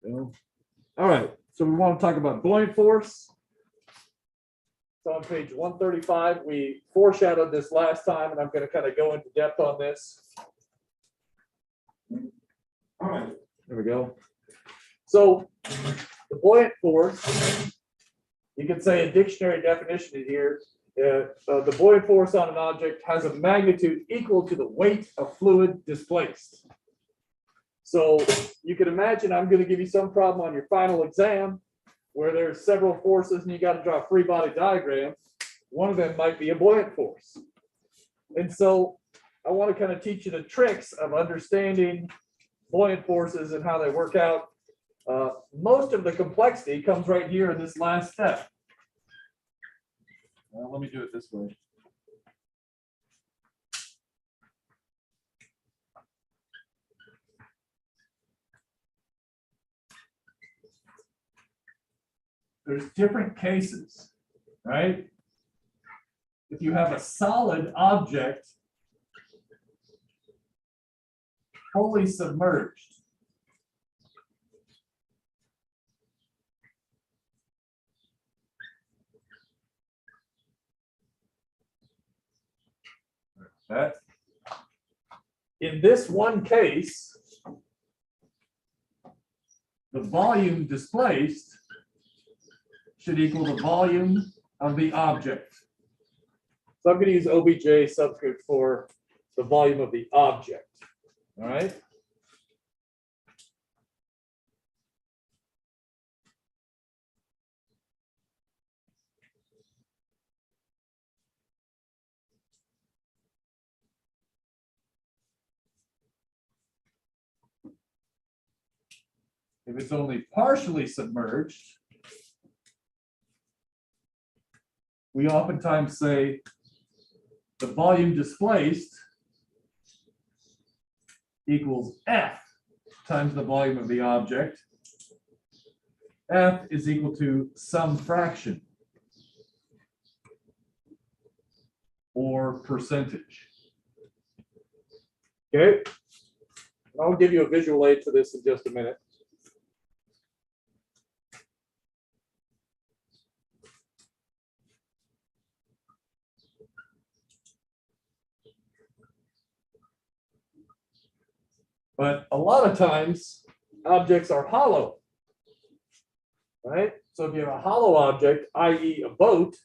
All right, so we want to talk about buoyant force. So on page 135, we foreshadowed this last time, and I'm going to kind of go into depth on this. All right, there we go. So the buoyant force, you can say a dictionary definition here, the buoyant force on an object has a magnitude equal to the weight of fluid displaced. So you can imagine I'm going to give you some problem on your final exam where there's several forces and you got to draw a free body diagram. One of them might be a buoyant force. And so I want to kind of teach you the tricks of understanding buoyant forces and how they work out. Most of the complexity comes right here in this last step. Well, let me do it this way. There's different cases, right? If you have a solid object fully submerged, that in this one case, the volume displaced should equal the volume of the object. So I'm going to use OBJ subscript for the volume of the object. All right. If it's only partially submerged, we oftentimes say the volume displaced equals F times the volume of the object. F is equal to some fraction or percentage. Okay, I'll give you a visual aid to this in just a minute. But a lot of times, objects are hollow, right? So if you have a hollow object, i.e. a boat,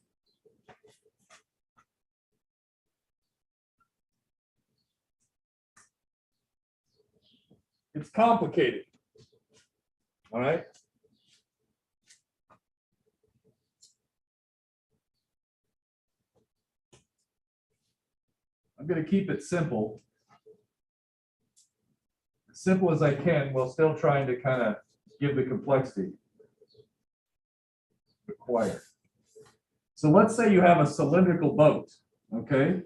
it's complicated, all right? I'm going to keep it simple. Simple as I can, while still trying to kind of give the complexity required. So let's say you have a cylindrical boat, okay?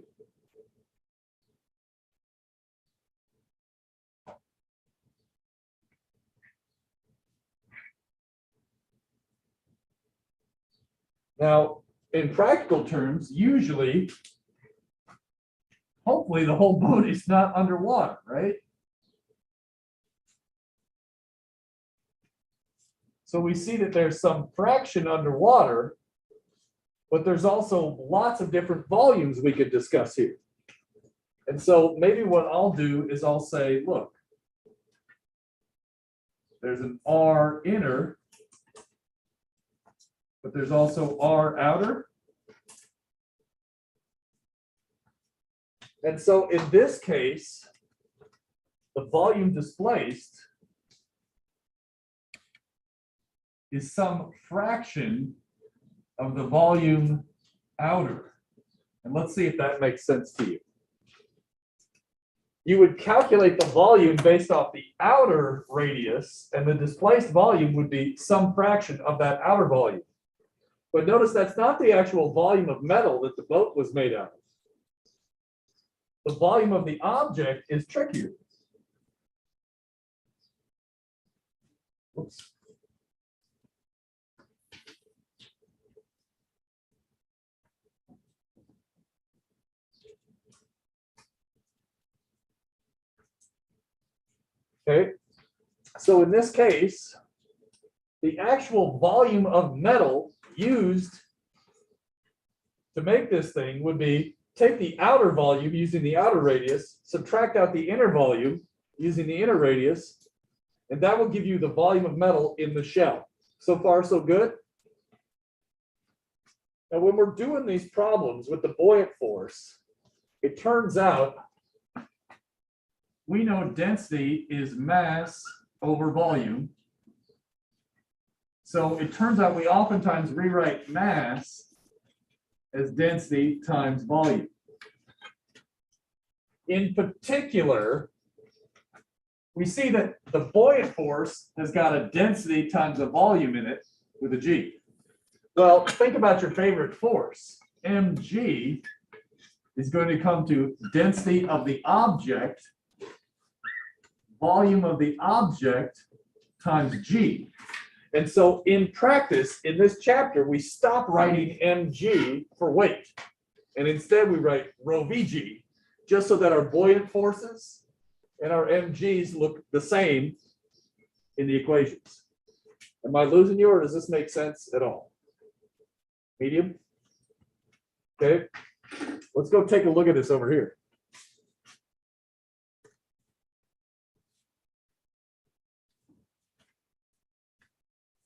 Now, in practical terms, usually, hopefully the whole boat is not underwater, right? So we see that there's some fraction underwater, but there's also lots of different volumes we could discuss here. And so maybe what I'll do is I'll say, look, there's an R inner, but there's also R outer. And so in this case, the volume displaced is some fraction of the volume outer. And let's see if that makes sense to you. You would calculate the volume based off the outer radius, and the displaced volume would be some fraction of that outer volume. But notice that's not the actual volume of metal that the boat was made out of. The volume of the object is trickier. Oops. Okay, so in this case, the actual volume of metal used to make this thing would be take the outer volume using the outer radius, subtract out the inner volume using the inner radius, and that will give you the volume of metal in the shell. So far, so good? Now, when we're doing these problems with the buoyant force, it turns out we know density is mass over volume. So it turns out we oftentimes rewrite mass as density times volume. In particular, we see that the buoyant force has got a density times a volume in it with a G. Well, think about your favorite force. mg is going to come to density of the object, volume of the object times G. And so in practice, in this chapter, we stop writing mg for weight. And instead we write rho vg, just so that our buoyant forces and our mg's look the same in the equations. Am I losing you, or does this make sense at all? Medium? Okay, let's go take a look at this over here.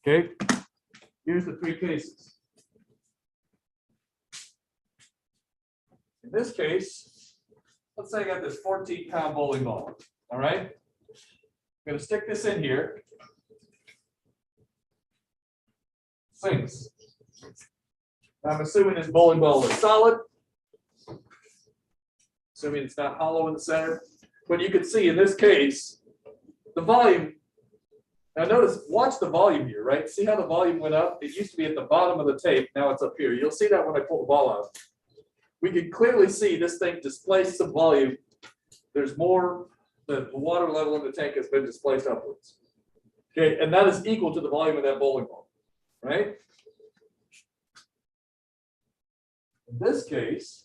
Okay, here's the three cases. In this case, let's say I got this 14-pound bowling ball. All right, I'm going to stick this in here. Sinks. I'm assuming this bowling ball is solid, assuming it's not hollow in the center. But you can see in this case, the volume. Now notice, watch the volume here, right? See how the volume went up? It used to be at the bottom of the tape. Now it's up here. You'll see that when I pull the ball out. We can clearly see this thing displaced some volume. There's more, the water level in the tank has been displaced upwards. Okay, and that is equal to the volume of that bowling ball, right? In this case,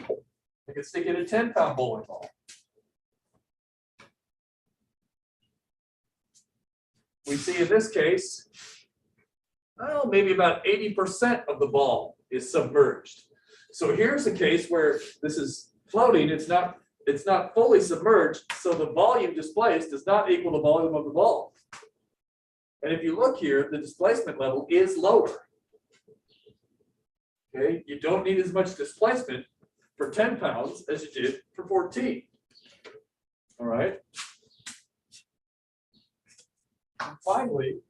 I can stick in a 10-pound bowling ball. We see in this case, well, maybe about 80% of the ball is submerged. So here's a case where this is floating, it's not fully submerged, so the volume displaced does not equal the volume of the ball. And if you look here, the displacement level is lower. Okay, you don't need as much displacement for 10 pounds as you did for 14. All right. And finally,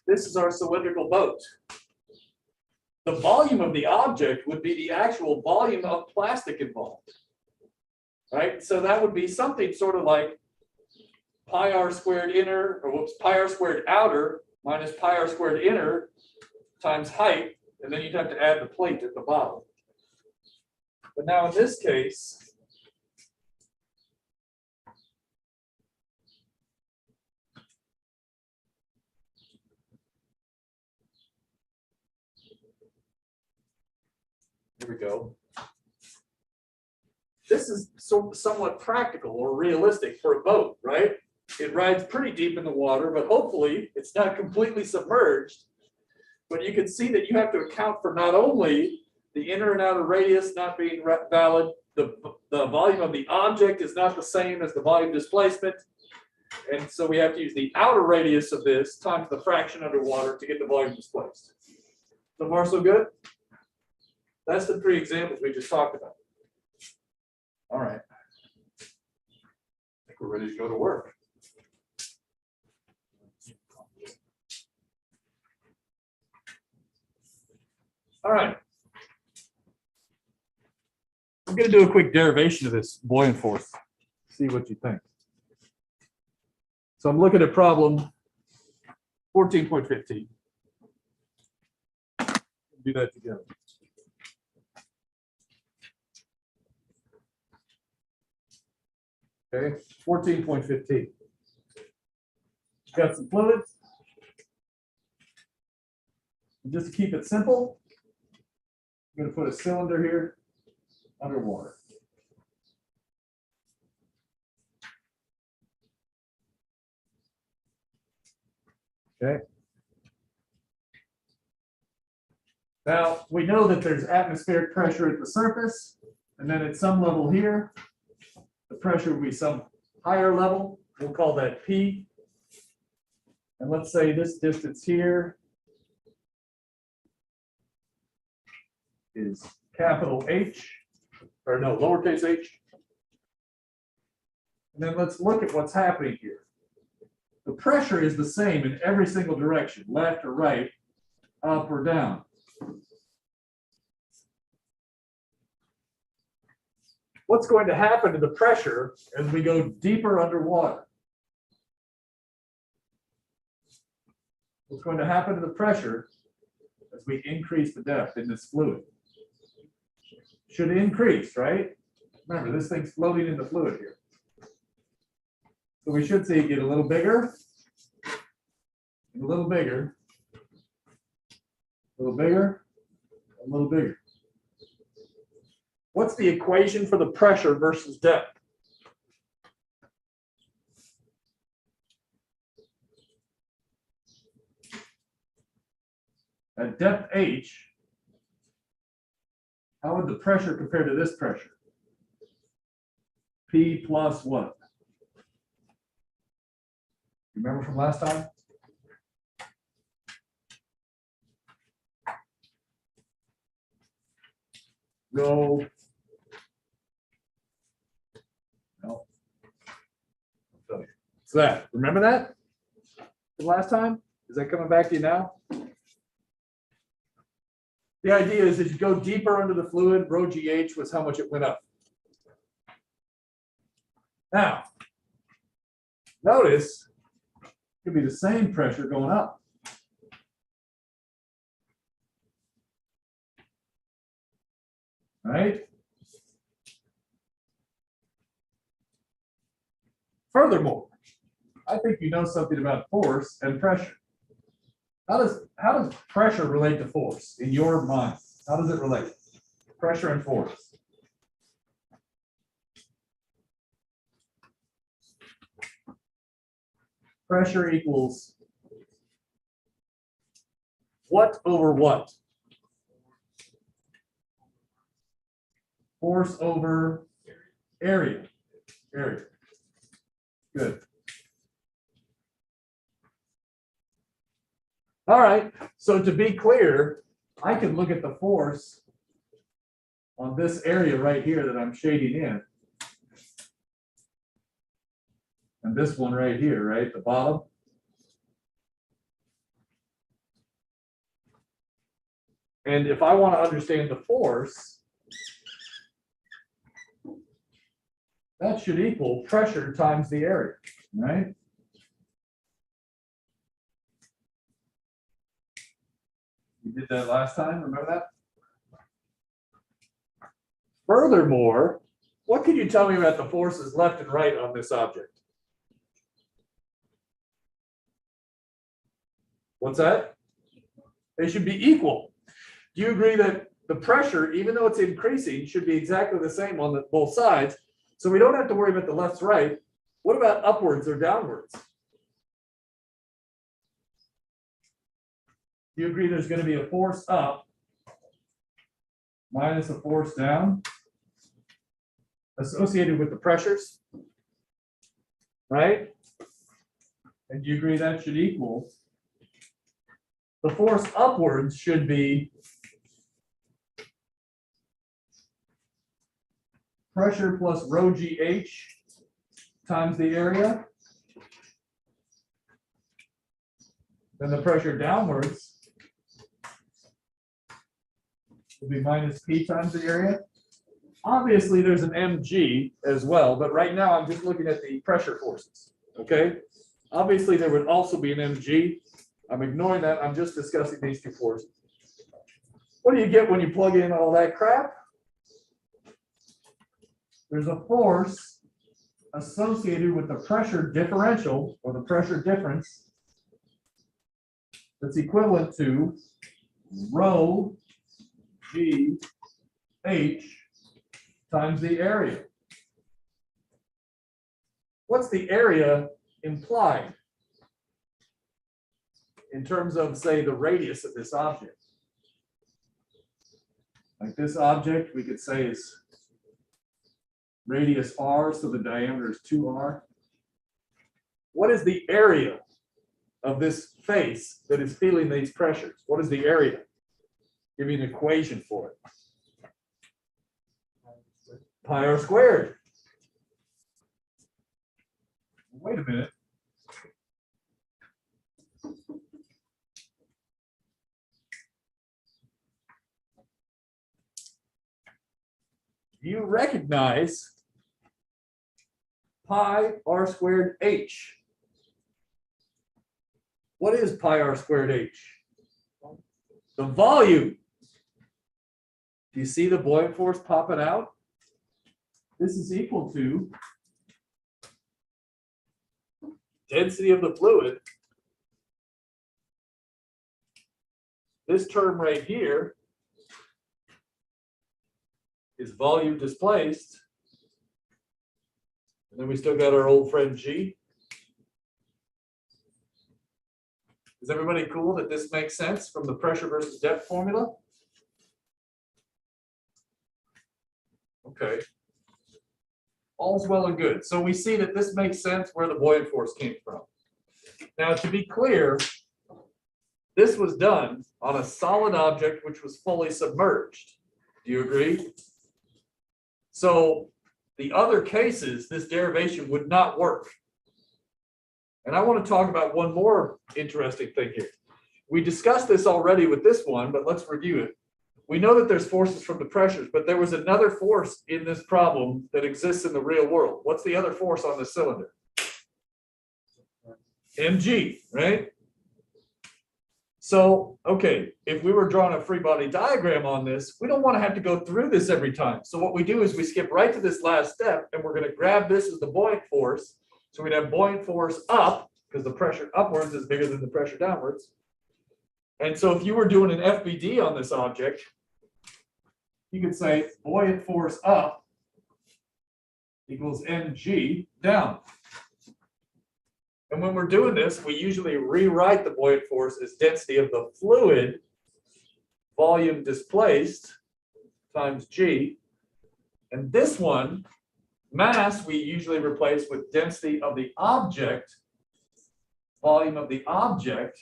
this is our cylindrical boat. The volume of the object would be the actual volume of plastic involved, right? So that would be something sort of like pi r squared inner, or whoops, pi r squared outer minus pi r squared inner times height, and then you'd have to add the plate at the bottom. But now in this case, here we go. This is somewhat practical or realistic for a boat, right? It rides pretty deep in the water, but hopefully it's not completely submerged. But you can see that you have to account for not only the inner and outer radius not being valid, the volume of the object is not the same as the volume displacement. And so we have to use the outer radius of this times the fraction underwater to get the volume displaced. So far, so good? That's the three examples we just talked about. All right. I think we're ready to go to work. All right. I'm going to do a quick derivation of this buoyant force. See what you think. So I'm looking at problem 14.15. Do that together. Okay, 14.15. Got some fluid. Just to keep it simple, I'm going to put a cylinder here underwater. Okay. Now, we know that there's atmospheric pressure at the surface, and then at some level here, the pressure will be some higher level. We'll call that P. And let's say this distance here is capital H, or no, lowercase h. And then let's look at what's happening here. The pressure is the same in every single direction, left or right, up or down. What's going to happen to the pressure as we go deeper underwater? What's going to happen to the pressure as we increase the depth in this fluid? Should increase, right? Remember, this thing's floating in the fluid here. So we should see it get a little bigger, and a little bigger, a little bigger, a little bigger. What's the equation for the pressure versus depth? At depth H, how would the pressure compare to this pressure? P plus what? Remember from last time? Rho. No. So that, remember that from last time? Is that coming back to you now? The idea is as you go deeper under the fluid, rho GH was how much it went up. Now, notice it could be the same pressure going up. Right? Furthermore, I think you know something about force and pressure. How does pressure relate to force in your mind? How does it relate? Pressure and force. Pressure equals what over what? Force over area. Area. Good. All right, so to be clear, I can look at the force on this area right here that I'm shading in. And this one right here, right, the bottom. And if I want to understand the force, that should equal pressure times the area, right? We did that last time, remember that? Furthermore, what can you tell me about the forces left and right on this object? What's that? They should be equal. Do you agree that the pressure, even though it's increasing, should be exactly the same on both sides? So we don't have to worry about the left, right. What about upwards or downwards? Do you agree there's going to be a force up minus a force down associated with the pressures? Right? And do you agree that should equal the force upwards should be pressure plus rho GH times the area. Then the pressure downwards will be minus P times the area. Obviously, there's an mg as well, but right now I'm just looking at the pressure forces, okay? Obviously, there would also be an mg. I'm ignoring that. I'm just discussing these two forces. What do you get when you plug in all that crap? There's a force associated with the pressure differential or the pressure difference that's equivalent to rho GH times the area. What's the area implied? in terms of, say, the radius of this object. Like this object, we could say is radius r, so the diameter is 2r. What is the area of this face that is feeling these pressures? What is the area? Give me an equation for it. Pi r squared. Wait a minute. You recognize pi r squared h. What is pi r squared h? The volume. Do you see the buoyant force popping out? This is equal to density of the fluid. This term right here is volume displaced. And then we still got our old friend G. Is everybody cool that this makes sense from the pressure versus depth formula? Okay. All's well and good. So we see that this makes sense where the buoyant force came from. Now, to be clear, this was done on a solid object which was fully submerged. Do you agree? So the other cases, this derivation would not work. And I want to talk about one more interesting thing here. We discussed this already with this one, but let's review it. We know that there's forces from the pressures, but there was another force in this problem that exists in the real world. What's the other force on the cylinder? mg, right? So, okay, if we were drawing a free body diagram on this, we don't want to have to go through this every time. So what we do is we skip right to this last step, and we're going to grab this as the buoyant force. So we'd have buoyant force up, because the pressure upwards is bigger than the pressure downwards. And so if you were doing an FBD on this object, you could say buoyant force up equals mg down. And when we're doing this, we usually rewrite the buoyant force as density of the fluid, volume displaced, times g. And this one, mass, we usually replace with density of the object, volume of the object,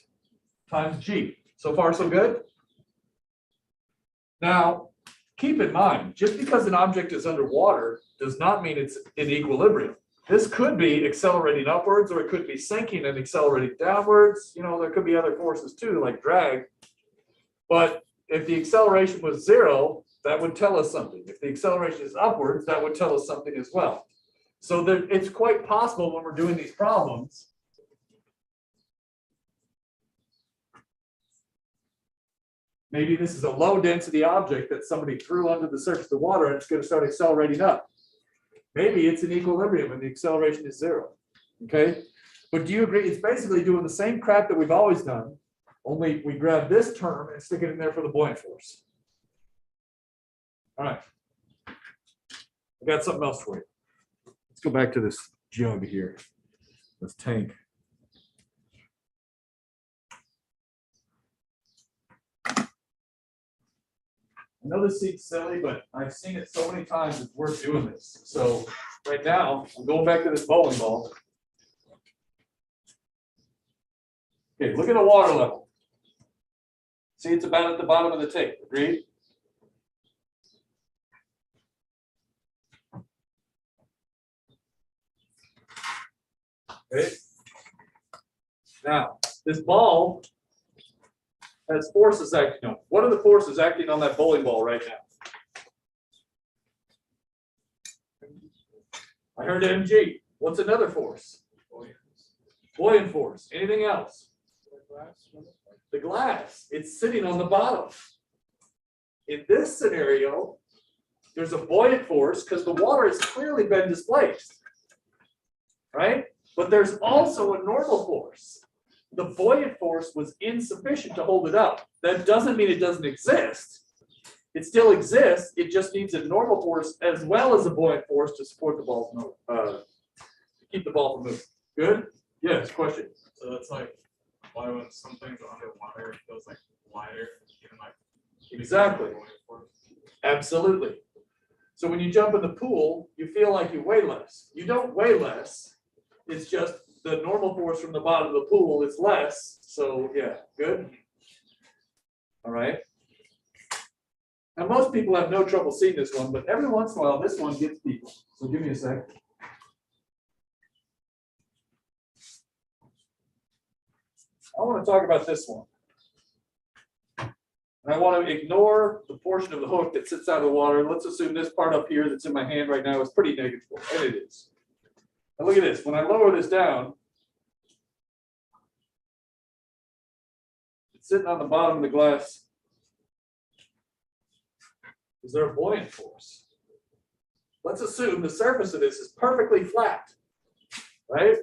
times g. So far, so good? Now, keep in mind, just because an object is underwater does not mean it's in equilibrium. This could be accelerating upwards, or it could be sinking and accelerating downwards. You know, there could be other forces too, like drag. But if the acceleration was 0, that would tell us something. If the acceleration is upwards, that would tell us something as well. So there, it's quite possible when we're doing these problems maybe this is a low density object that somebody threw onto the surface of the water and it's going to start accelerating up. Maybe it's in equilibrium and the acceleration is 0. Okay. But do you agree? It's basically doing the same crap that we've always done, only we grab this term and stick it in there for the buoyant force. All right. I got something else for you. Let's go back to this jug here, this tank. I know this seems silly, but I've seen it so many times it's worth doing this. So right now, I'm going back to this bowling ball. Okay, look at the water level. See, it's about at the bottom of the tank. Agreed? Okay. Now, this ball has forces acting on. What are the forces acting on that bowling ball right now? I heard mg. What's another force? Buoyant force. Anything else? The glass. It's sitting on the bottom. In this scenario, there's a buoyant force because the water has clearly been displaced, right? But there's also a normal force. The buoyant force was insufficient to hold it up. That doesn't mean it doesn't exist. It still exists. It just needs a normal force as well as a buoyant force to support the ball, to keep the ball from moving. Good? Yes, question. So that's like why when something's underwater it feels like lighter, even like Exactly. Absolutely. So when you jump in the pool, you feel like you weigh less. You don't weigh less. It's just the normal force from the bottom of the pool is less. So yeah, good. All right. Now most people have no trouble seeing this one, but every once in a while this one gets people. So give me a sec. I want to talk about this one. And I want to ignore the portion of the hook that sits out of the water. Let's assume this part up here that's in my hand right now is pretty negligible, and it is. Now look at this. When I lower this down, it's sitting on the bottom of the glass. Is there a buoyant force? Let's assume the surface of this is perfectly flat, right?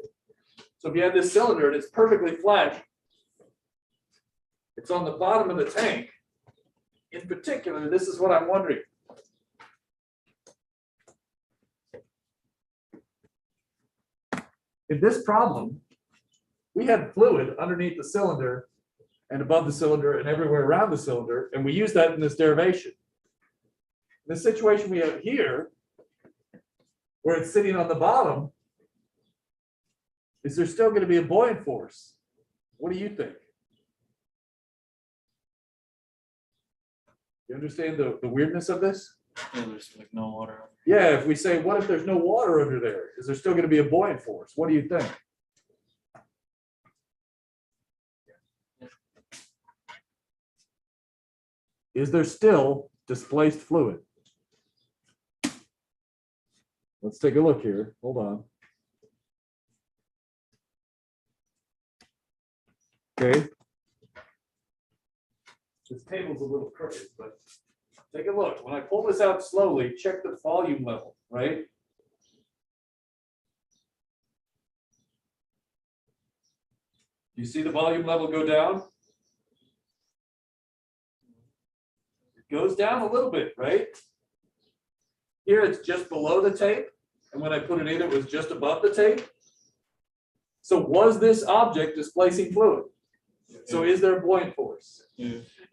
So if you have this cylinder and it's perfectly flat, it's on the bottom of the tank. In particular, this is what I'm wondering. In this problem, we had fluid underneath the cylinder and above the cylinder and everywhere around the cylinder, and we use that in this derivation. The situation we have here, where it's sitting on the bottom, is there still going to be a buoyant force? What do you think? You understand the weirdness of this? Yeah, there's like no water. Yeah, if we say, what if there's no water under there? Is there still going to be a buoyant force? What do you think? Is there still displaced fluid? Let's take a look here. Hold on. Okay. This table's a little crooked, but take a look. When I pull this out slowly, check the volume level, right? You see the volume level go down? It goes down a little bit, right? Here it's just below the tape, and when I put it in, it was just above the tape. So was this object displacing fluid? So is there a buoyant force?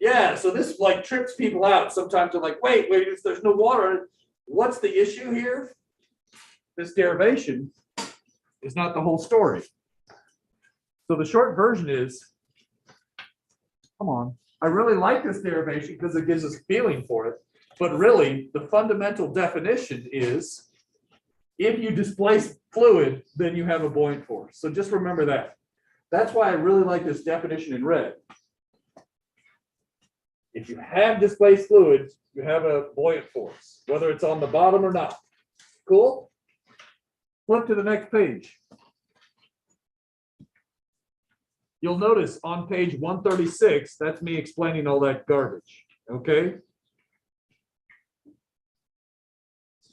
Yeah, so this like trips people out. Sometimes they're like, wait, there's no water. What's the issue here? This derivation is not the whole story. So the short version is, come on, I really like this derivation because it gives us feeling for it. But really, the fundamental definition is, if you displace fluid, then you have a buoyant force. So just remember that. That's why I really like this definition in red. If you have displaced fluid, you have a buoyant force, whether it's on the bottom or not. Cool? Flip to the next page. You'll notice on page 136, that's me explaining all that garbage. Okay?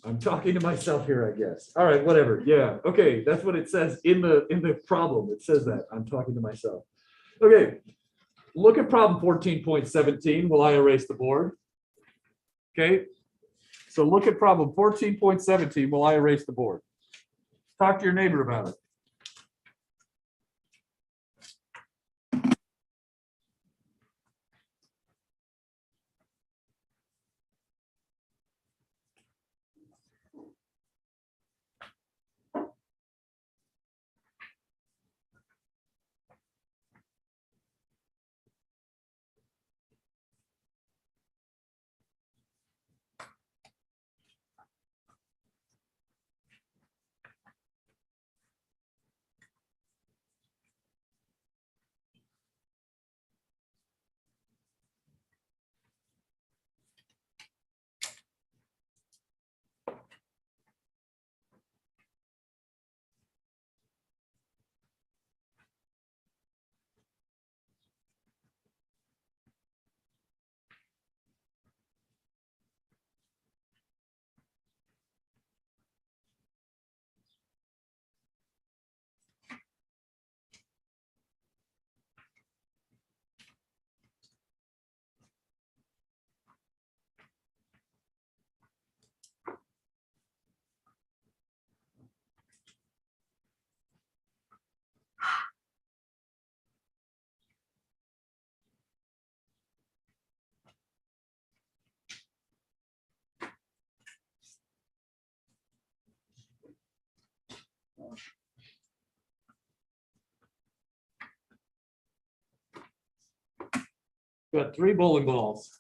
I'm talking to myself here, I guess. All right, whatever. Yeah. Okay, that's what it says in the problem. It says that I'm talking to myself. Okay. Look at problem 14.17 while I erase the board. Okay. So look at problem 14.17 while I erase the board. Talk to your neighbor about it. Got 3 bowling balls.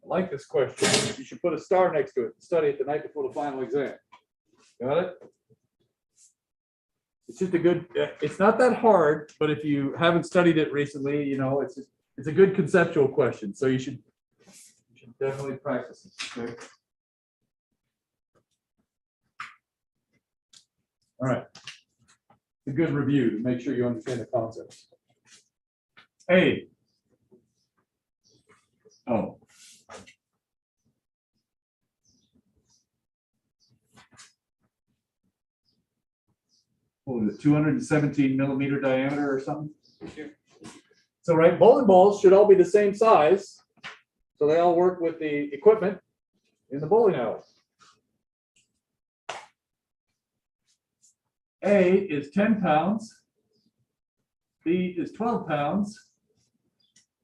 I like this question. You should put a star next to it. Study it the night before the final exam. Got it? It's just a good, it's not that hard, but if you haven't studied it recently, you know, it's a good conceptual question. So you should definitely practice it. Okay. All right. A good review to make sure you understand the concepts. A. Oh. What was it, 217 millimeter diameter or something? So, right, bowling balls should all be the same size. So they all work with the equipment in the bowling alley. A is 10 pounds. B is 12 pounds.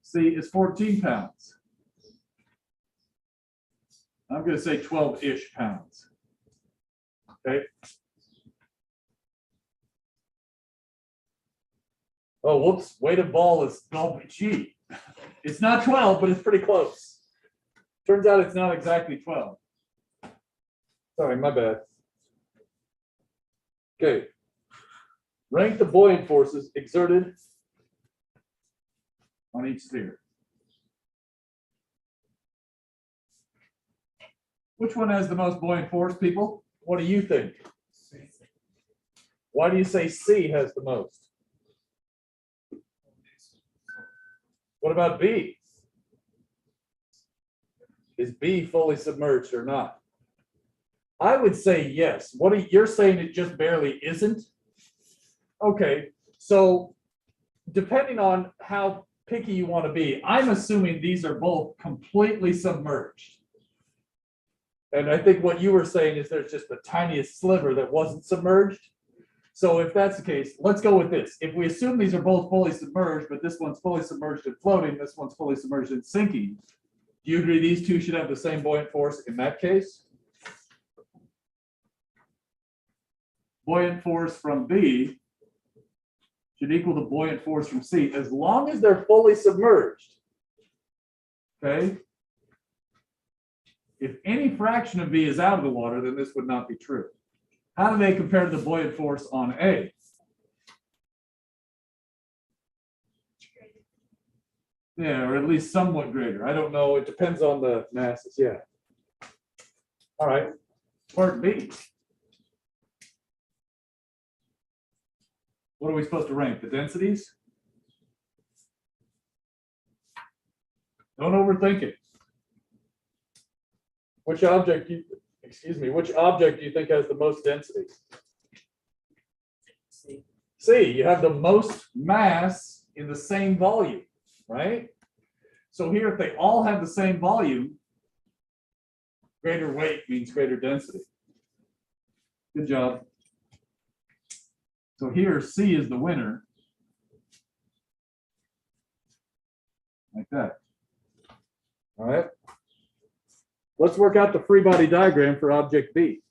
C is 14 pounds. I'm going to say 12-ish pounds. Okay. Oh, whoops. Weight of ball is 12. Gee, it's not 12, but it's pretty close. Turns out it's not exactly 12. Sorry, my bad. Okay. Rank the buoyant forces exerted on each sphere. Which one has the most buoyant force, people? What do you think? Why do you say C has the most? What about B? Is B fully submerged or not? I would say yes. You're saying it just barely isn't? Okay, so depending on how picky you want to be, I'm assuming these are both completely submerged. And I think what you were saying is there's just the tiniest sliver that wasn't submerged. So if that's the case, let's go with this. If we assume these are both fully submerged, but this one's fully submerged and floating, this one's fully submerged and sinking, do you agree these two should have the same buoyant force in that case? Buoyant force from B should equal the buoyant force from C as long as they're fully submerged. Okay? If any fraction of B is out of the water, then this would not be true. How do they compare to the buoyant force on A? Yeah, or at least somewhat greater. I don't know. It depends on the masses. Yeah. All right. Part B. What are we supposed to rank? The densities? Don't overthink it. Which object do you think has the most density? C. You have the most mass in the same volume, right? So here, if they all have the same volume, greater weight means greater density. Good job. So here, C is the winner. Like that. All right. Let's work out the free body diagram for object B.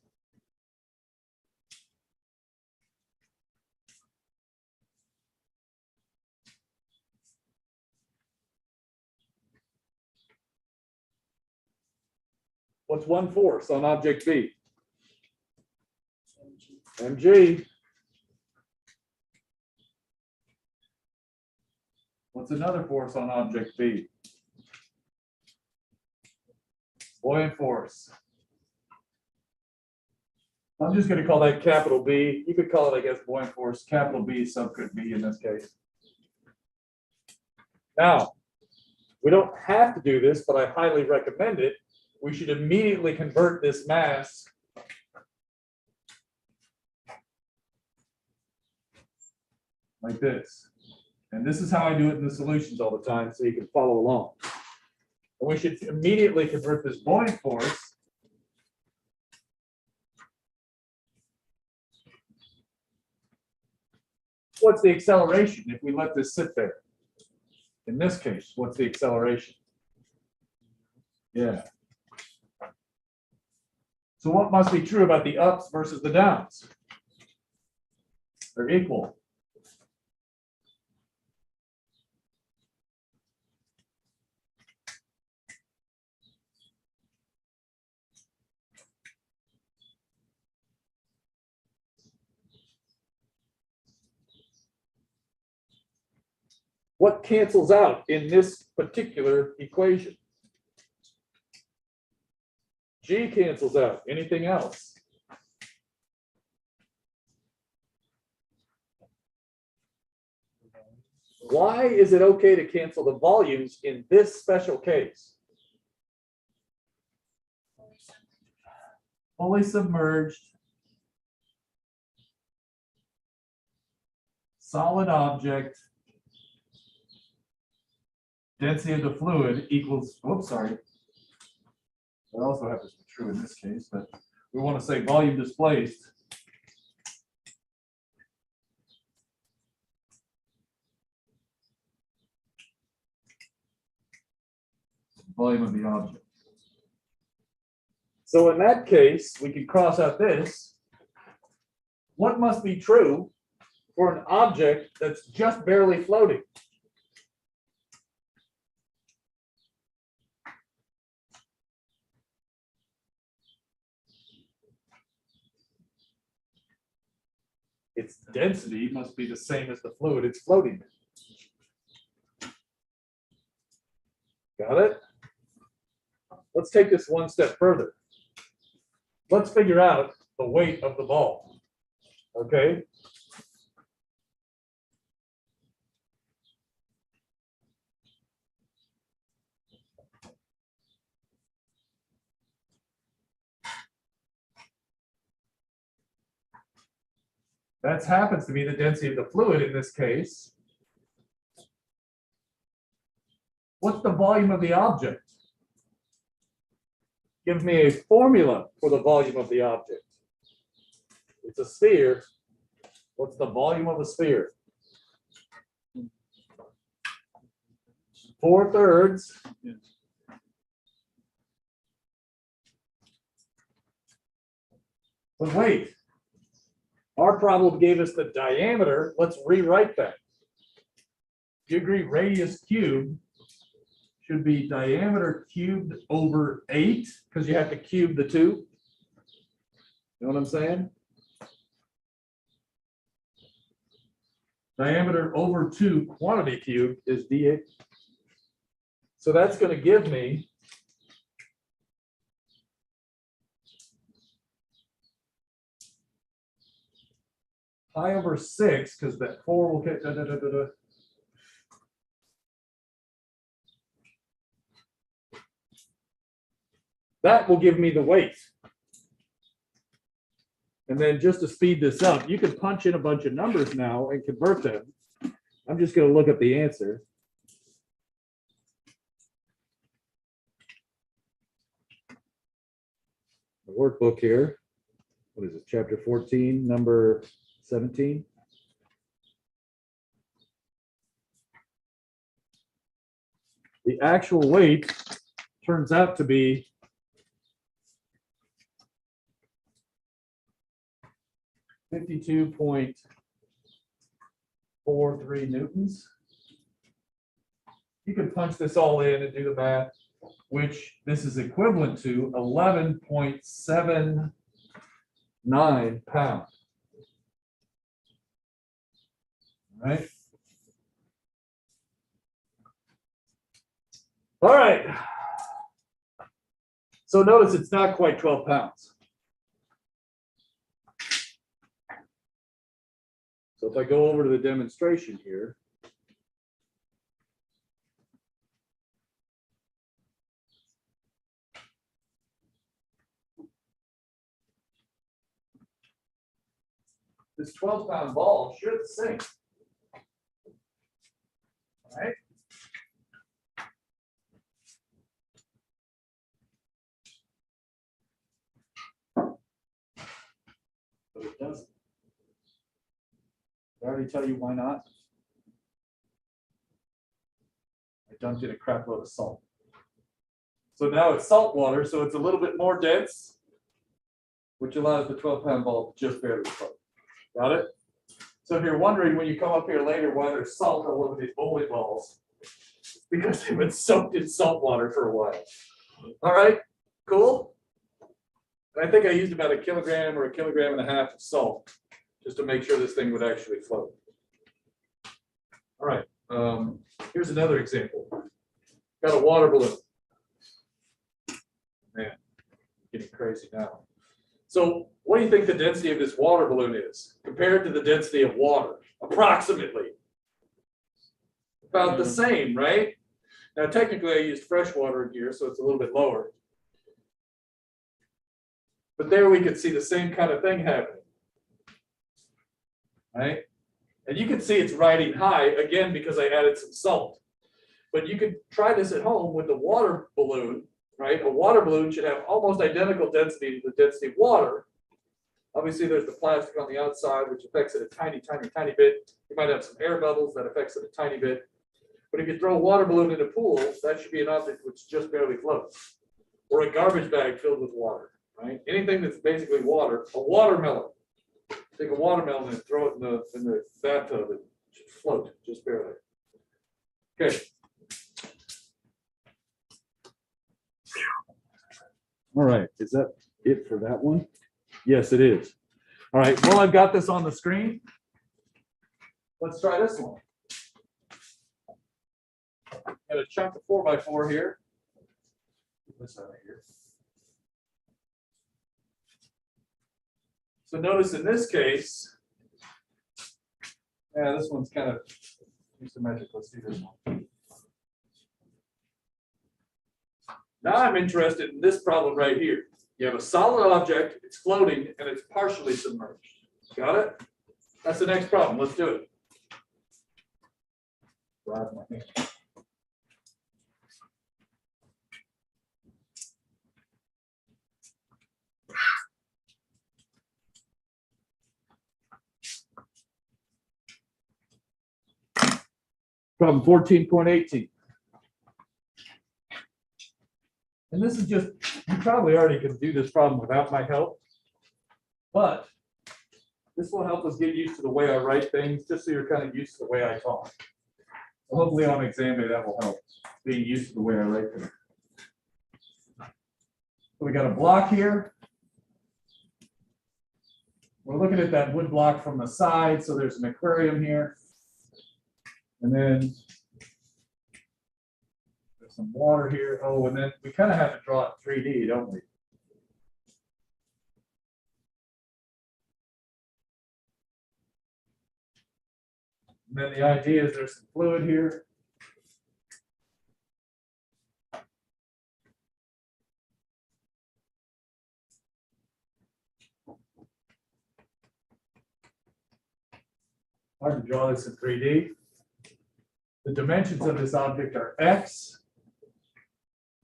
What's one force on object B? mg. What's another force on object B? Buoyant force. I'm just going to call that capital B. You could call it, I guess, buoyant force, capital B, subscript B in this case. Now, we don't have to do this, but I highly recommend it. We should immediately convert this mass like this. And this is how I do it in the solutions all the time, so you can follow along. And we should immediately convert this buoyant force what's the acceleration if we let this sit there? In this case, what's the acceleration? Yeah. So what must be true about the ups versus the downs? They're equal. What cancels out in this particular equation? G cancels out. Anything else? Why is it okay to cancel the volumes in this special case? Fully submerged, solid object, density of the fluid equals, oops, sorry. I also have to be true in this case, but we want to say volume displaced volume of the object. So in that case, we can cross out this. What must be true for an object that's just barely floating? Its density must be the same as the fluid it's floating in. Got it? Let's take this one step further. Let's figure out the weight of the ball. Okay? That happens to be the density of the fluid in this case. What's the volume of the object? Give me a formula for the volume of the object. It's a sphere. What's the volume of a sphere? 4/3. But wait, our problem gave us the diameter. Let's rewrite that. Do you agree radius cubed should be diameter cubed over 8? Because you have to cube the 2. You know what I'm saying? Diameter over 2 quantity cubed is d8. So that's going to give me pi over 6, because that 4 will get That will give me the weight. And then just to speed this up, you can punch in a bunch of numbers now and convert them. I'm just going to look up the answer. The workbook here. What is it? Chapter 14, number 17. The actual weight turns out to be 52.43 newtons. You can punch this all in and do the math, which this is equivalent to 11.79 pounds. Right? All right. So notice it's not quite 12 pounds. So if I go over to the demonstration here, this 12-pound ball should sink. All right? But it doesn't. Did I already tell you why not? I dumped in a crap load of salt. So now it's salt water, so it's a little bit more dense, which allows the 12-pound ball to just barely float. Got it? So if you're wondering when you come up here later why there's salt all over these bowling balls, it's because they've been soaked in salt water for a while. All right, cool? And I think I used about 1 kilogram or 1.5 kilograms of salt just to make sure this thing would actually float. All right, here's another example. Got a water balloon. Man, getting crazy now. So what do you think the density of this water balloon is compared to the density of water? Approximately. About the same, right? Now, technically, I used fresh water in here, so it's a little bit lower. But there we could see the same kind of thing happening. Right? And you can see it's riding high, again, because I added some salt. But you could try this at home with the water balloon, right? A water balloon should have almost identical density to the density of water. Obviously, there's the plastic on the outside, which affects it a tiny, tiny, tiny bit. You might have some air bubbles that affects it a tiny bit. But if you throw a water balloon in a pool, that should be an object which just barely floats. Or a garbage bag filled with water, right? Anything that's basically water, a watermelon. Take a watermelon and throw it in the bathtub, it should float just barely. Okay. All right, is that it for that one? Yes, it is. All right, well, I've got this on the screen. Let's try this one. Got a chunk of 4x4 here. Get this out of here. So notice in this case, yeah, this one's kind of asymmetric. Let's do this one. Now I'm interested in this problem right here. You have a solid object, it's floating, and it's partially submerged. Got it? That's the next problem. Let's do it. Grab my hand. Problem 14.18. And this is just, you probably already can do this problem without my help, but this will help us get used to the way I write things, just so you're kind of used to the way I talk. So hopefully on exam day that will help, being used to the way I write things. So we got a block here. We're looking at that wood block from the side, so there's an aquarium here. And then there's some water here. Oh, and then we kind of have to draw it 3D, don't we? And then the idea is there's some fluid here. Hard to draw this in 3D. The dimensions of this object are X,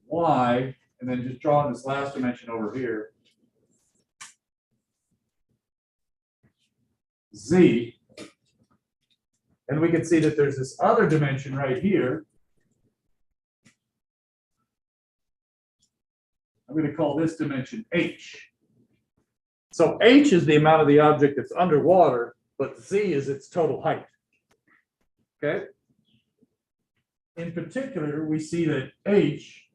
Y, and then just drawing this last dimension over here, Z. And we can see that there's this other dimension right here. I'm going to call this dimension H. So H is the amount of the object that's underwater, but Z is its total height. Okay? In particular, we see that H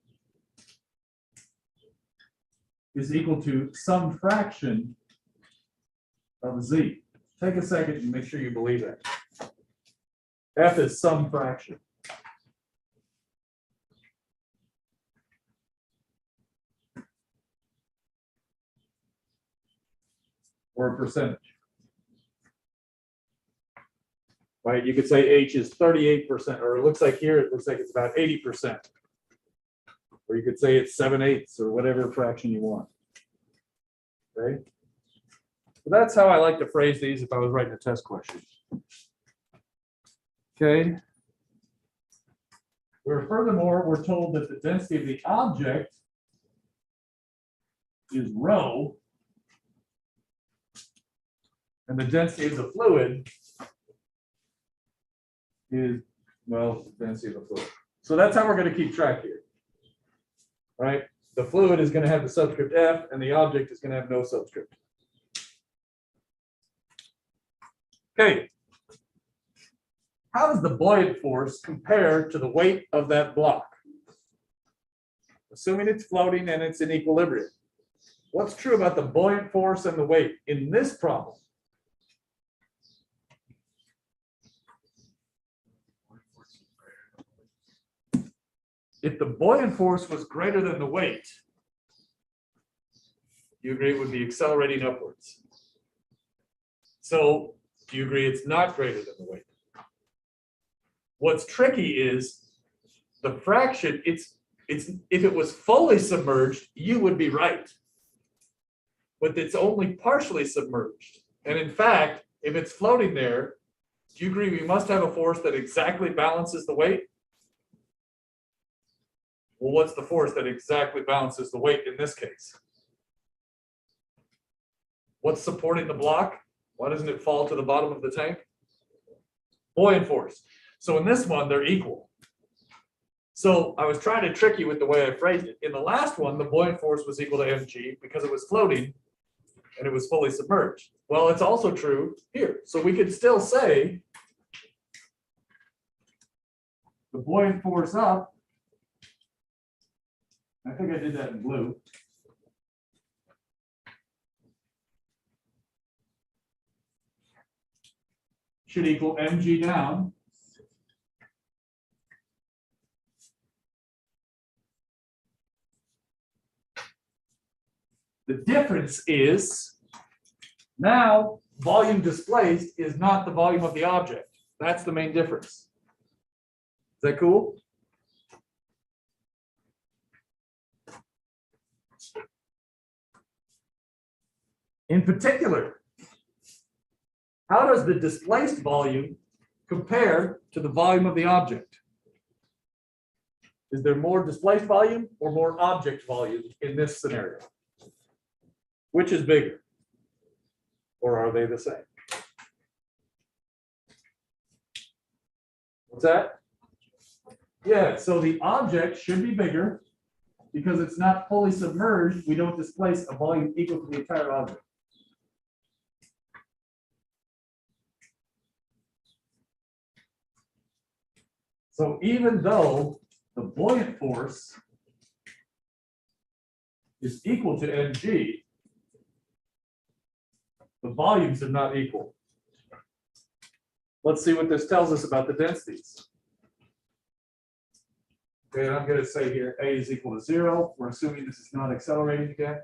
is equal to some fraction of Z. Take a second and make sure you believe that. F is some fraction. Or a percentage. Right, you could say H is 38%, or it looks like here, it looks like it's about 80%. Or you could say it's 7/8 or whatever fraction you want. Okay. that's how I like to phrase these if I was writing a test question. Okay. Furthermore, we're told that the density of the object is rho, and the density of the fluid is, well, the density of the fluid. So that's how we're going to keep track here, right? The fluid is going to have the subscript F, and the object is going to have no subscript. Okay. How does the buoyant force compare to the weight of that block? Assuming it's floating and it's in equilibrium. What's true about the buoyant force and the weight in this problem? If the buoyant force was greater than the weight, you agree it would be accelerating upwards. So do you agree it's not greater than the weight? What's tricky is the fraction, if it was fully submerged, you would be right. But it's only partially submerged. And in fact, if it's floating there, do you agree we must have a force that exactly balances the weight? Well, what's the force that exactly balances the weight in this case? What's supporting the block? Why doesn't it fall to the bottom of the tank? Buoyant force. So in this one, they're equal. So I was trying to trick you with the way I phrased it. In the last one, the buoyant force was equal to mg because it was floating and it was fully submerged. Well, it's also true here. So we could still say the buoyant force up, I think I did that in blue. Should equal mg down. The difference is now volume displaced is not the volume of the object. That's the main difference. Is that cool? In particular, how does the displaced volume compare to the volume of the object? Is there more displaced volume or more object volume in this scenario? Which is bigger? Or are they the same? What's that? Yeah, so the object should be bigger because it's not fully submerged. We don't displace a volume equal to the entire object. So even though the buoyant force is equal to mg, the volumes are not equal. Let's see what this tells us about the densities. Okay, and I'm going to say here A is equal to 0. We're assuming this is not accelerating again.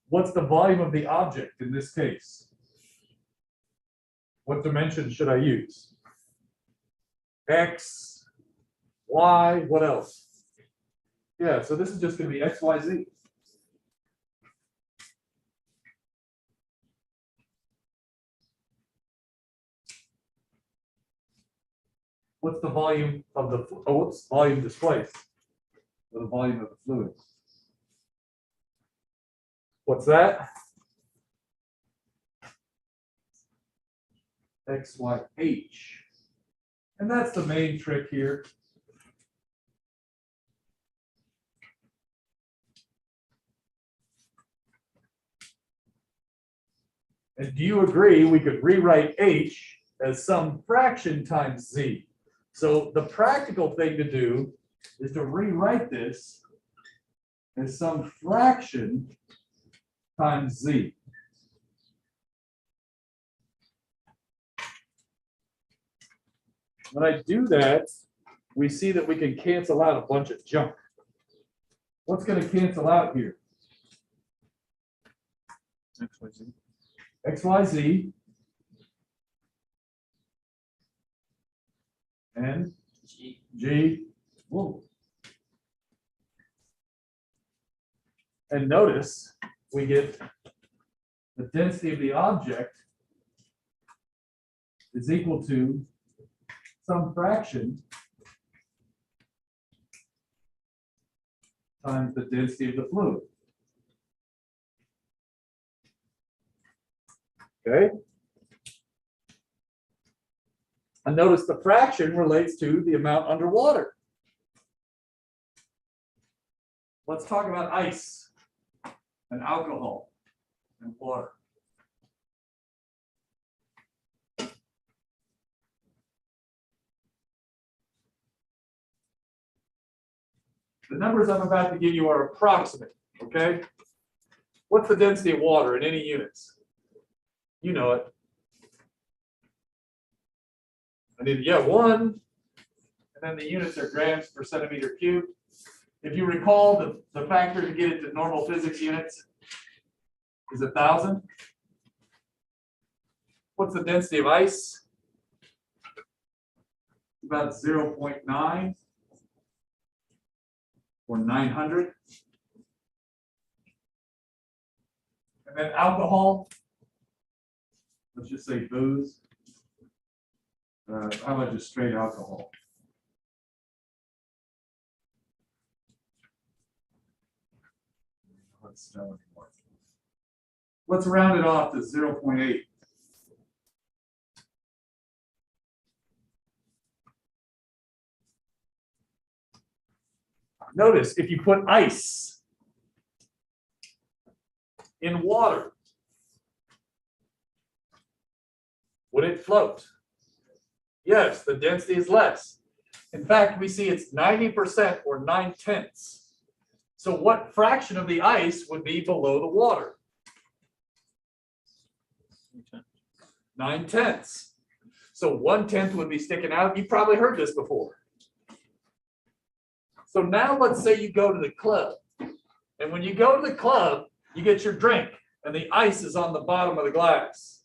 What's the volume of the object in this case? What dimension should I use? X, Y, what else? Yeah, so this is just going to be X, Y, Z. What's the volume of the, what's volume displaced? Or the volume of the fluid? What's that? X, Y, H. And that's the main trick here. And do you agree we could rewrite H as some fraction times Z? So the practical thing to do is to rewrite this as some fraction times Z. When I do that, we see that we can cancel out a bunch of junk. What's going to cancel out here? XYZ. XYZ and G. Whoa. And notice we get the density of the object is equal to some fraction times the density of the fluid. Okay. And notice the fraction relates to the amount underwater. Let's talk about ice and alcohol and water. The numbers I'm about to give you are approximate, okay? What's the density of water in any units? You know it. I need to get one, and then the units are grams per centimeter cubed. If you recall, the factor to get it to normal physics units is 1,000. What's the density of ice? About 0.9 or 900. And then alcohol, let's just say booze. How about just straight alcohol? Let's round it off to 0.8. Notice if you put ice in water, would it float? Yes, the density is less. In fact, we see it's 90% or 9/10. So what fraction of the ice would be below the water? 9/10. So 1/10 would be sticking out. You've probably heard this before. So now let's say you go to the club. And when you go to the club, you get your drink and the ice is on the bottom of the glass.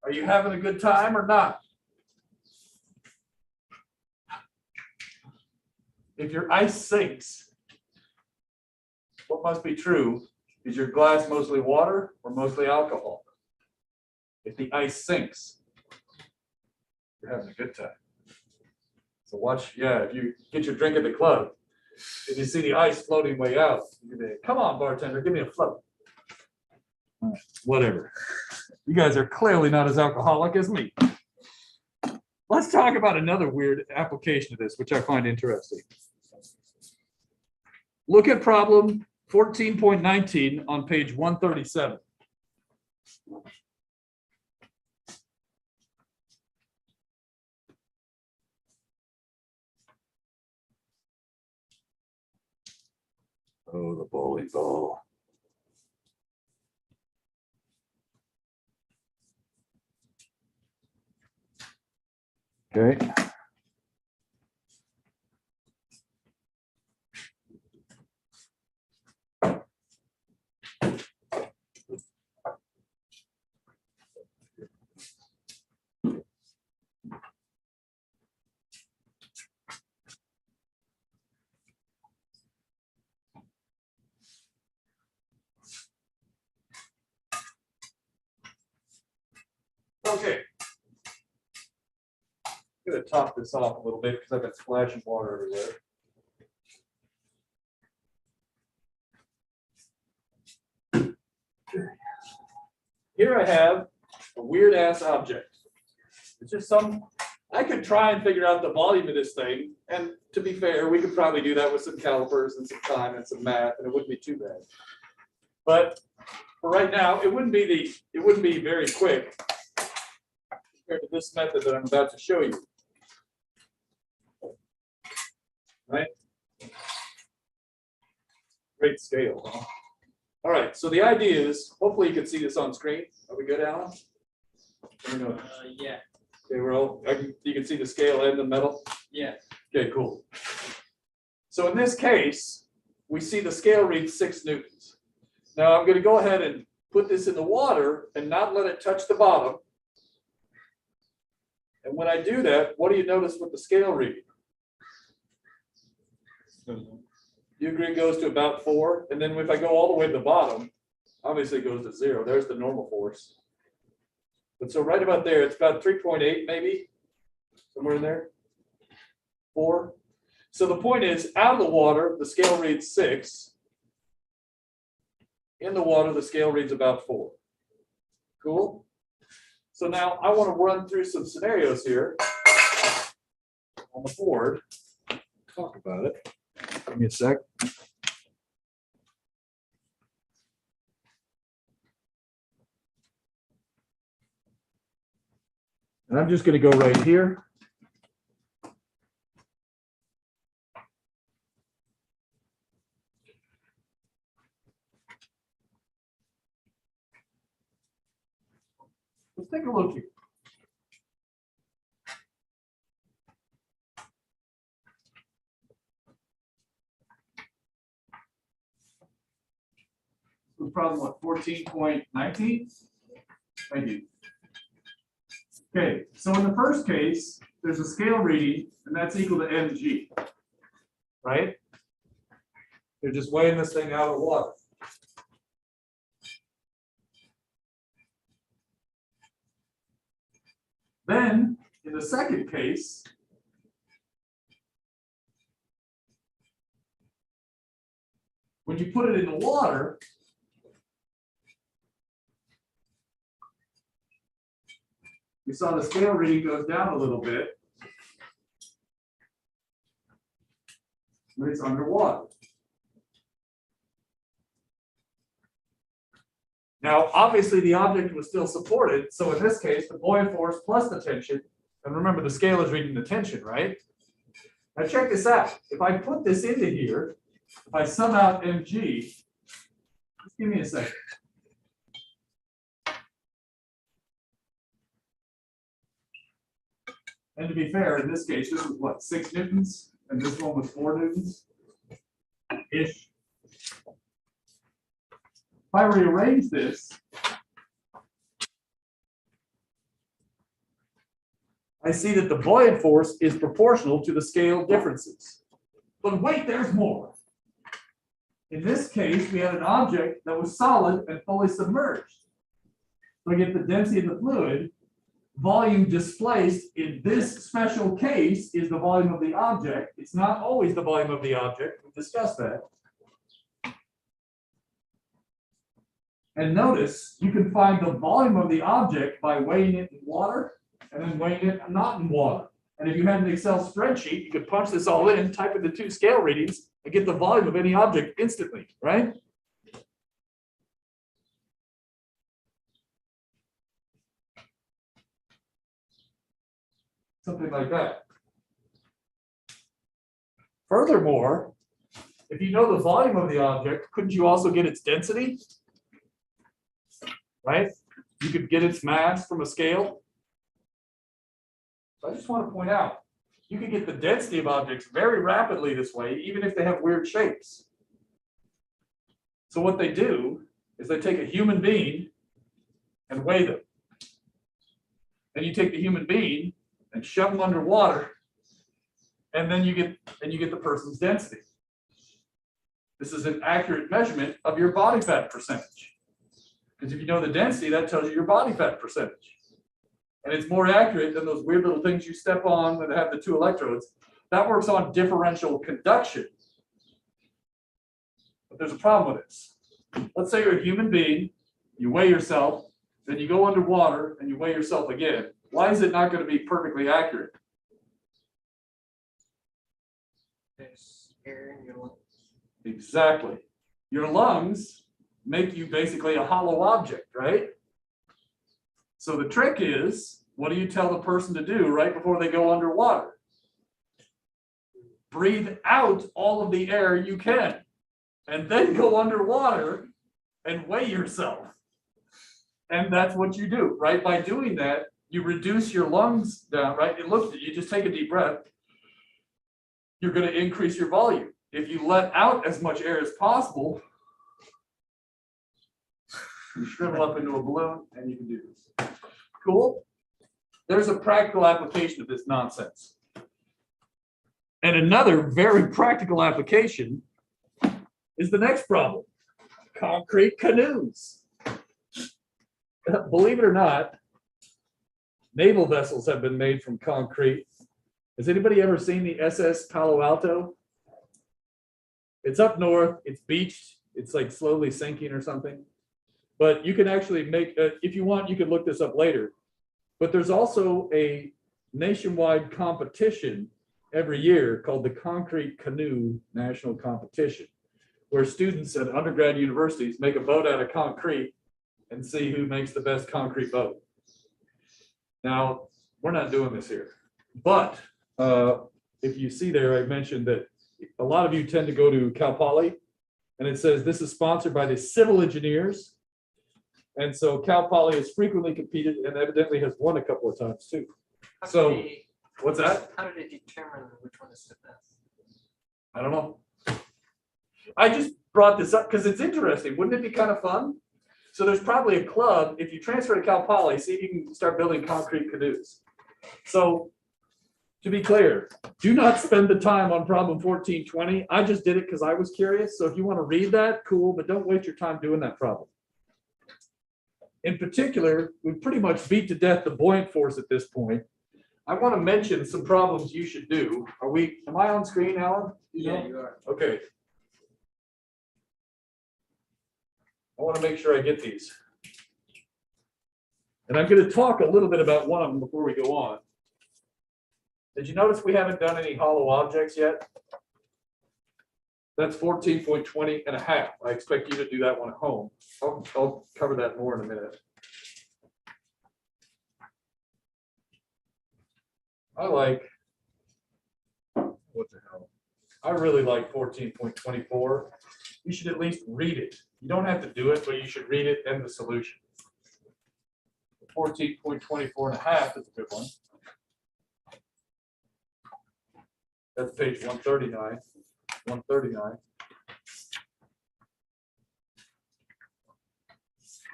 Are you having a good time or not? If your ice sinks, what must be true? Is your glass mostly water or mostly alcohol? If the ice sinks, you're having a good time. So watch, yeah, if you get your drink at the club, if you see the ice floating way out, you say, come on, bartender, give me a float. Whatever. You guys are clearly not as alcoholic as me. Let's talk about another weird application of this, which I find interesting. Look at problem 14.19 on page 137. Oh, the bowling ball. Okay. Okay. I'm going to top this off a little bit because I've got splashing water everywhere. Here I have a weird ass object. It's just I could try and figure out the volume of this thing. And to be fair, we could probably do that with some calipers and some time and some math, and it wouldn't be too bad. But for right now, it wouldn't be very quick compared to this method that I'm about to show you. Right? Great scale, huh? All right, so the idea is, hopefully you can see this on screen. Are we good, Alan? Yeah. Okay, you can see the scale and the metal? Yeah. Okay, cool. So in this case, we see the scale reads 6 newtons. Now I'm going to go ahead and put this in the water and not let it touch the bottom. And when I do that, what do you notice with the scale reading? You agree it goes to about 4, and then if I go all the way to the bottom, obviously it goes to 0. There's the normal force. But so right about there, it's about 3.8 maybe, somewhere in there, 4. So the point is, out of the water, the scale reads 6. In the water, the scale reads about 4. Cool? So now I want to run through some scenarios here on the board. Talk about it. Give me a sec. And I'm just going to go right here. Let's take a look here. So problem what, 14.19? Thank you. Okay, so in the first case, there's a scale reading, and that's equal to mg, right? They're just weighing this thing out of the water. Then, in the second case, when you put it in the water, we saw the scale reading goes down a little bit when it's underwater. Now, obviously, the object was still supported. So in this case, the buoyant force plus the tension, and remember the scale is reading the tension, right? Now check this out. If I put this into here, if I sum out mg, just give me a second. And to be fair, in this case, this was what, 6 newtons? And this one was 4 newtons-ish. If I rearrange this, I see that the buoyant force is proportional to the scale differences. But wait, there's more. In this case, we had an object that was solid and fully submerged. So I get the density of the fluid. Volume displaced in this special case is the volume of the object. It's not always the volume of the object. We discussed that. And notice you can find the volume of the object by weighing it in water and then weighing it not in water. And if you had an Excel spreadsheet, you could punch this all in, type in the 2 scale readings, and get the volume of any object instantly, right? Something like that. Furthermore, if you know the volume of the object, couldn't you also get its density? Right? You could get its mass from a scale. So I just want to point out, you can get the density of objects very rapidly this way, even if they have weird shapes. So what they do is they take a human being and weigh them. Then you take the human being and shove them underwater, and then you get the person's density. This is an accurate measurement of your body fat percentage. Because if you know the density, that tells you your body fat percentage. And it's more accurate than those weird little things you step on that have the 2 electrodes. That works on differential conduction. But there's a problem with this. Let's say you're a human being, you weigh yourself, then you go underwater and you weigh yourself again. Why is it not going to be perfectly accurate? There's air in your lungs. Exactly. Your lungs make you basically a hollow object, right? So the trick is, what do you tell the person to do right before they go underwater? Breathe out all of the air you can, and then go underwater and weigh yourself. And that's what you do, right? By doing that, you reduce your lungs down, right? And look, you just take a deep breath. you're going to increase your volume. If you let out as much air as possible, you shrivel up into a balloon and you can do this. Cool? There's a practical application of this nonsense. And another very practical application is the next problem. Concrete canoes. Believe it or not, naval vessels have been made from concrete. Has anybody ever seen the SS Palo Alto? It's up north, it's beached, it's like slowly sinking or something. But you can actually make, if you want, you can look this up later. But there's also a nationwide competition every year called the Concrete Canoe National Competition, where students at undergrad universities make a boat out of concrete and see who makes the best concrete boat. Now, we're not doing this here, but if you see there, I mentioned that a lot of you tend to go to Cal Poly, and it says this is sponsored by the civil engineers. And so Cal Poly has frequently competed and evidently has won a couple of times too. So what's that? How do they determine which one is the best? I don't know. I just brought this up because it's interesting. Wouldn't it be kind of fun? So there's probably a club. If you transfer to Cal Poly, see if you can start building concrete canoes. So to be clear, do not spend the time on problem 1420. I just did it because I was curious. So if you want to read that, cool, but don't waste your time doing that problem. In particular, we pretty much beat to death the buoyant force at this point. I want to mention some problems you should do. Am I on screen, Alan? Yeah, you are. Okay. I want to make sure I get these. And I'm going to talk a little bit about one of them before we go on. Did you notice we haven't done any hollow objects yet? That's 14.20 and a half. I expect you to do that one at home. I'll cover that more in a minute. What the hell? I really like 14.24. You should at least read it. You don't have to do it, but you should read it and the solution. 14.24 and a half is a good one. That's page 139. 139.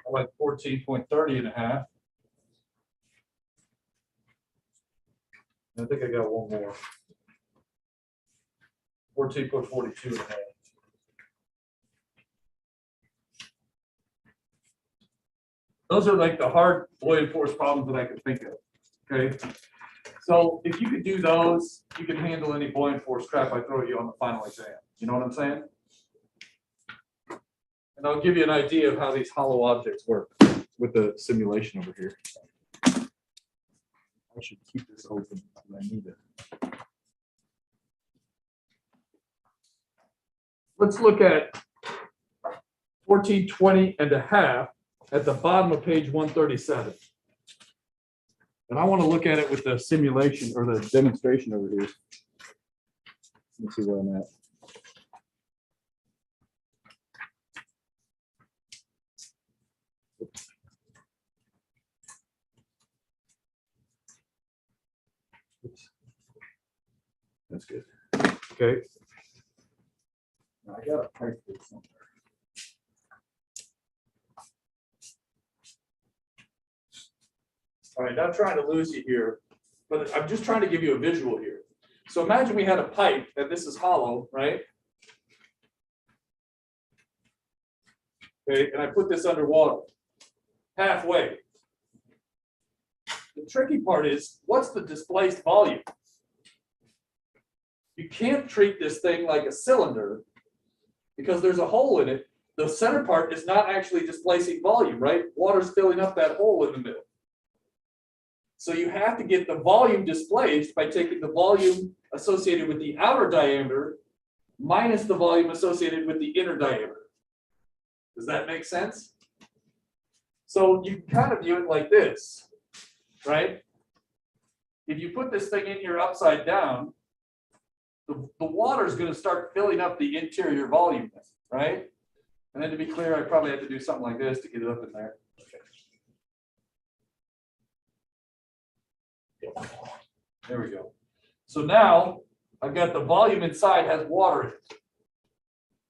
I like 14.30 and a half. I think I got one more. 14.42 and a half. Those are like the hard buoyant force problems that I can think of. Okay. So if you could do those, you can handle any buoyant force crap I throw at you on the final exam. You know what I'm saying? And I'll give you an idea of how these hollow objects work with the simulation over here. I should keep this open when I need it. Let's look at 1420 and a half at the bottom of page 137. And I want to look at it with the simulation or the demonstration over here. Let's see where I'm at. Oops. That's good. Okay. Now I gotta type this somewhere. All right, not trying to lose you here, but I'm just trying to give you a visual here. So imagine we had a pipe and this is hollow, right? Okay, and I put this underwater, halfway. The tricky part is, what's the displaced volume? You can't treat this thing like a cylinder because there's a hole in it. The center part is not actually displacing volume, right? Water's filling up that hole in the middle. So you have to get the volume displaced by taking the volume associated with the outer diameter minus the volume associated with the inner diameter. Does that make sense? So you can kind of view it like this, right? If you put this thing in here upside down, the water is going to start filling up the interior volume, right? And then to be clear, I probably have to do something like this to get it up in there. There we go. So now I've got the volume inside has water in it.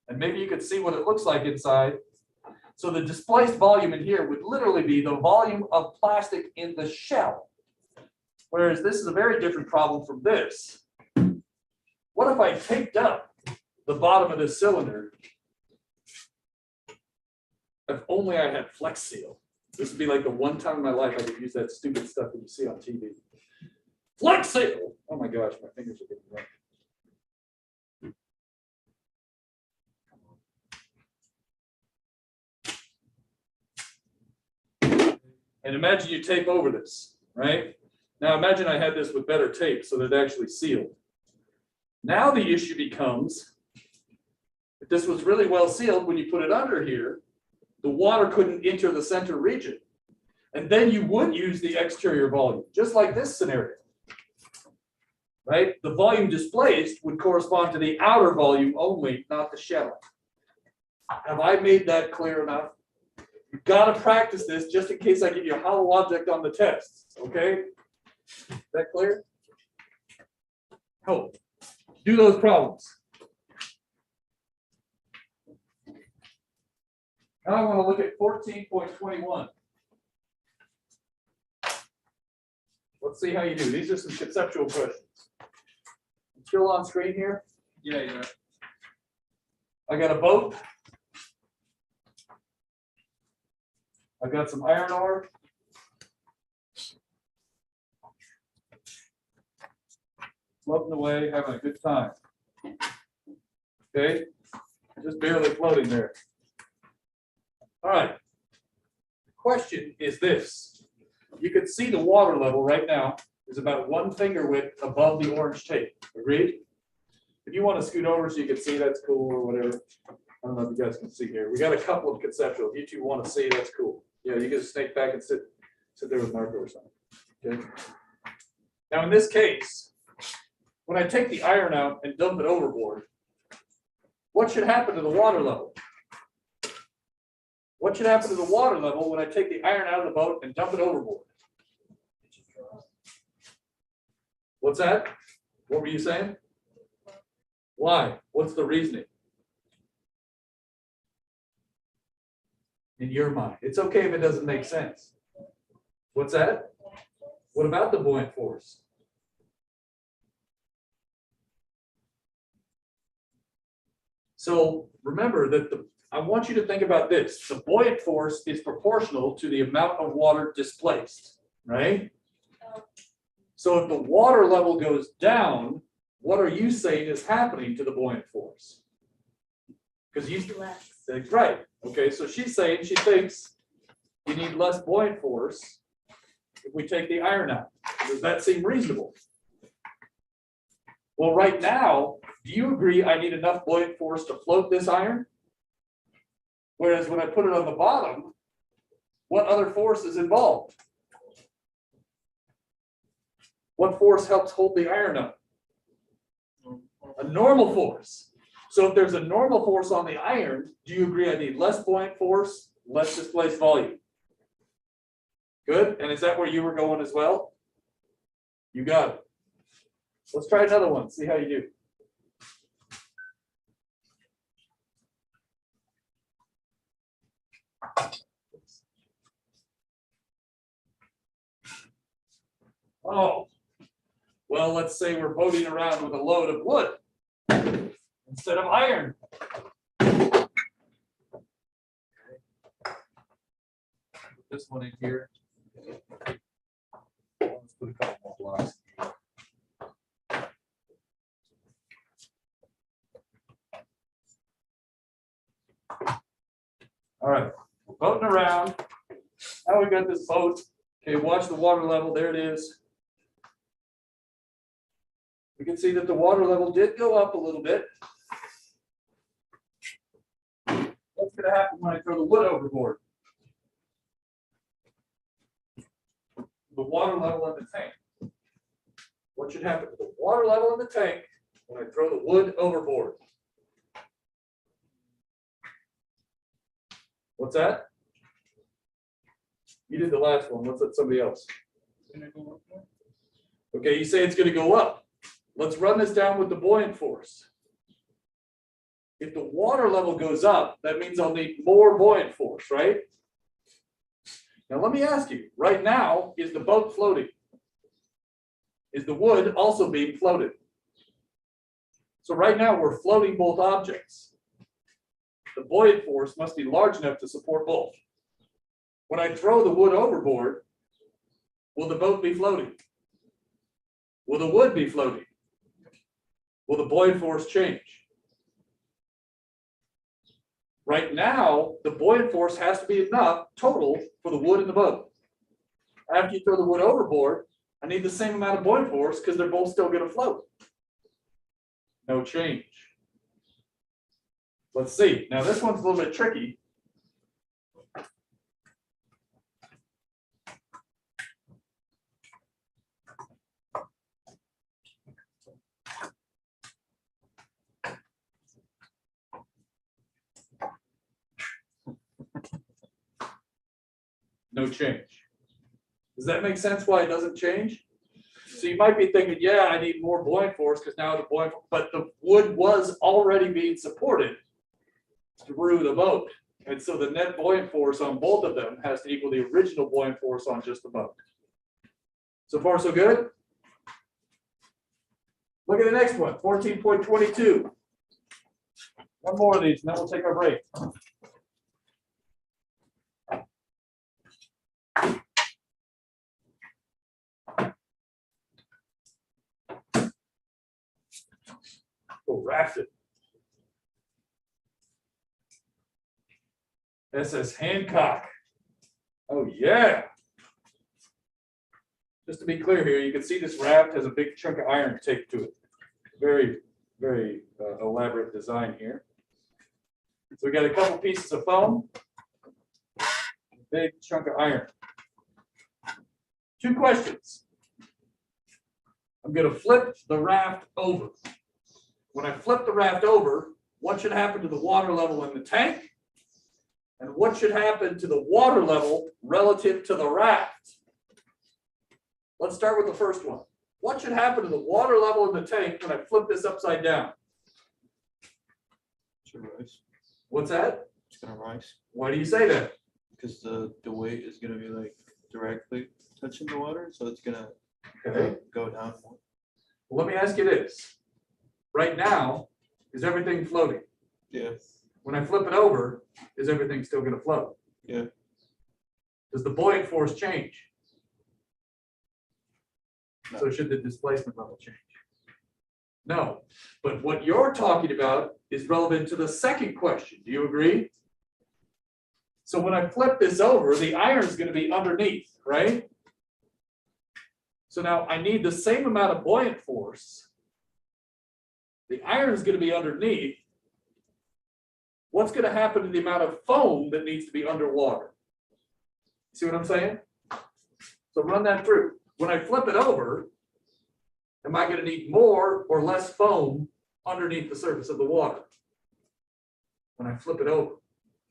And maybe you could see what it looks like inside. So the displaced volume in here would literally be the volume of plastic in the shell. Whereas this is a very different problem from this. What if I taped up the bottom of this cylinder? If only I had Flex Seal. This would be like the one time in my life I could use that stupid stuff that you see on TV. Flex Seal! Oh my gosh, my fingers are getting wet. And imagine you tape over this, right? Now imagine I had this with better tape so that it actually sealed. Now the issue becomes, if this was really well sealed, when you put it under here, the water couldn't enter the center region. And then you would use the exterior volume, just like this scenario. Right? The volume displaced would correspond to the outer volume only, not the shell. Have I made that clear enough? You've got to practice this just in case I give you a hollow object on the test. Okay? Is that clear? Hope. Do those problems. Now I want to look at 14.21. Let's see how you do. These are some conceptual questions. Still on screen here? Yeah. I got a boat. I've got some iron ore. Floating away, having a good time. Okay, just barely floating there. All right. The question is this. You can see the water level right now is about 1 finger width above the orange tape. Agreed? If you want to scoot over so you can see, that's cool or whatever. I don't know if you guys can see here. We got a couple of conceptual. If you two want to see, that's cool. Yeah, you can snake back and sit there with Marco or something. Okay. Now in this case, when I take the iron out and dump it overboard, what should happen to the water level? What should happen to the water level when I take the iron out of the boat and dump it overboard? What's that? What were you saying? Why? What's the reasoning? In your mind. It's okay if it doesn't make sense. What's that? What about the buoyant force? So remember that I want you to think about this. The buoyant force is proportional to the amount of water displaced, right? So if the water level goes down, what are you saying is happening to the buoyant force? Because you right. Okay, so she's saying she thinks you need less buoyant force if we take the iron out. Does that seem reasonable? Well, right now, do you agree I need enough buoyant force to float this iron? Whereas when I put it on the bottom, what other force is involved? What force helps hold the iron up? A normal force. So if there's a normal force on the iron, do you agree I need less buoyant force, less displaced volume? Good. And is that where you were going as well? You got it. Let's try another one. See how you do. Oh, well, let's say we're boating around with a load of wood instead of iron. Put this one in here. Let's put a couple more blocks. All right, we're boating around. Now we got this boat. Okay, watch the water level. There it is. We can see that the water level did go up a little bit. What's going to happen when I throw the wood overboard? The water level in the tank. What should happen to the water level in the tank when I throw the wood overboard? What's that? You did the last one. What's that? Somebody else. Okay, you say it's going to go up. let's run this down with the buoyant force. If the water level goes up, that means I'll need more buoyant force, right? Now let me ask you, right now, is the boat floating? Is the wood also being floated? So right now we're floating both objects. The buoyant force must be large enough to support both. When I throw the wood overboard, will the boat be floating? Will the wood be floating? Will the buoyant force change? Right now, the buoyant force has to be enough total for the wood and the boat. After you throw the wood overboard, I need the same amount of buoyant force because they're both still going to float. No change. Let's see. Now this one's a little bit tricky. No change. Does that make sense why it doesn't change? So you might be thinking, yeah, I need more buoyant force because now the buoyant, but the wood was already being supported through the boat. And so the net buoyant force on both of them has to equal the original buoyant force on just the boat. So far, so good? Look at the next one, 14.22. One more of these, and then we'll take our break. Oh, rafted. SS Hancock. Oh, yeah. Just to be clear here, you can see this raft has a big chunk of iron taped to it. Very, very elaborate design here. So we got a couple pieces of foam, a big chunk of iron. Two questions. I'm going to flip the raft over. When I flip the raft over, what should happen to the water level in the tank? And what should happen to the water level relative to the raft? Let's start with the first one. What should happen to the water level in the tank when I flip this upside down? It should rise. What's that? It's gonna rise Why do you say that? because the weight is gonna be like directly touching the water, so it's gonna Okay. go down more. Well, let me ask you this. Right now, is everything floating? Yeah, When I flip it over, is everything still going to float? yeah. Does the buoyant force change? No. So should the displacement level change? No. But what you're talking about is relevant to the second question. Do you agree? So when I flip this over, the iron is going to be underneath, right? So now I need the same amount of buoyant force. The iron is going to be underneath. What's going to happen to the amount of foam that needs to be underwater? See what I'm saying? So run that through. When I flip it over, am I going to need more or less foam underneath the surface of the water? When I flip it over,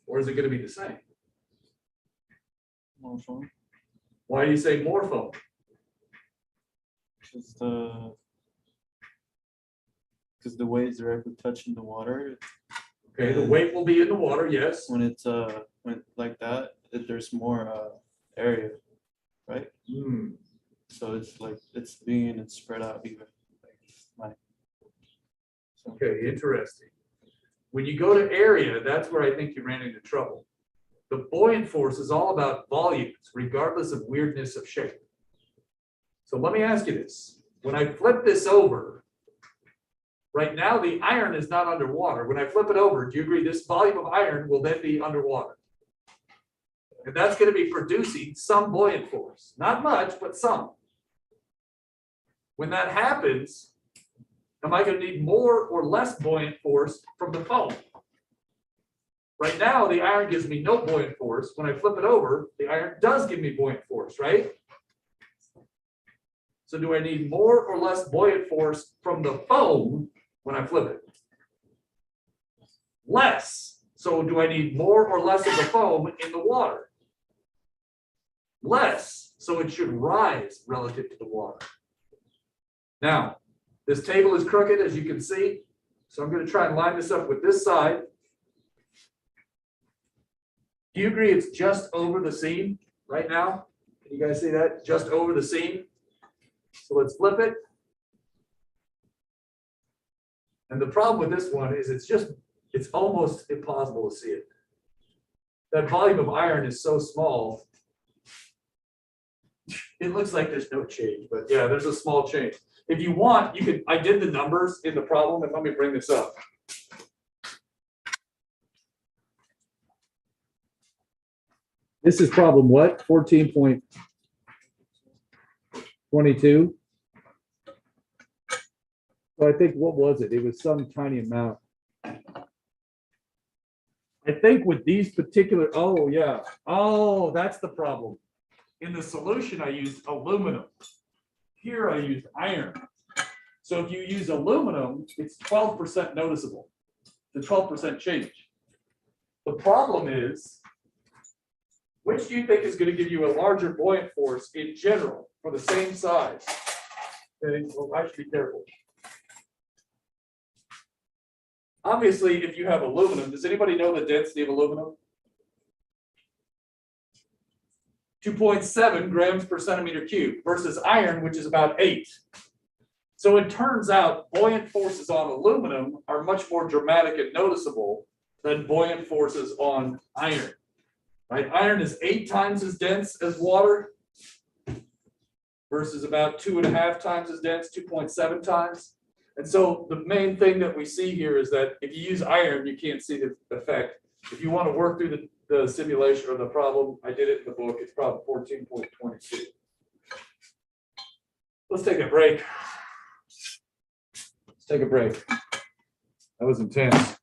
or is it going to be the same? More foam. Why do you say more foam? Because the weight is directly touching the water. Okay, the weight will be in the water, yes. When it's when like that, there's more area, right? Hmm. So it's like it's being spread out even. Like, so, Okay, interesting. When you go to area, that's where I think you ran into trouble. The buoyant force is all about volumes, regardless of weirdness of shape. So let me ask you this. When I flip this over, right now the iron is not underwater. When I flip it over, do you agree this volume of iron will then be underwater? And that's going to be producing some buoyant force. Not much, but some. When that happens, am I going to need more or less buoyant force from the foam? Right now, the iron gives me no buoyant force. When I flip it over, the iron does give me buoyant force, right? So do I need more or less buoyant force from the foam when I flip it? Less. So do I need more or less of the foam in the water? Less. So it should rise relative to the water. Now, This table is crooked, as you can see. So I'm going to try and line this up with this side. Do you agree it's just over the seam right now? Can you guys see that? Just over the seam. So let's flip it. And the problem with this one is it's almost impossible to see it. That volume of iron is so small. It looks like there's no change, but yeah, there's a small change. If you want, you could, I did the numbers in the problem, and let me bring this up. This is problem what? 14.22. So I think, what was it? It was some tiny amount. I think with these particular, oh yeah, oh, that's the problem. In the solution, I used aluminum. Here I used iron. So if you use aluminum, it's 12% noticeable, the 12% change. The problem is, which do you think is going to give you a larger buoyant force in general for the same size? Okay, well, I should be careful. Obviously, if you have aluminum, does anybody know the density of aluminum? 2.7 grams per centimeter cubed versus iron, which is about 8. So it turns out buoyant forces on aluminum are much more dramatic and noticeable than buoyant forces on iron. Right? Iron is 8 times as dense as water versus about 2.5 times as dense, 2.7 times. And so the main thing that we see here is that if you use iron, you can't see the effect. If you want to work through the simulation or the problem, I did it in the book. It's problem 14.22. Let's take a break. Let's take a break. That was intense.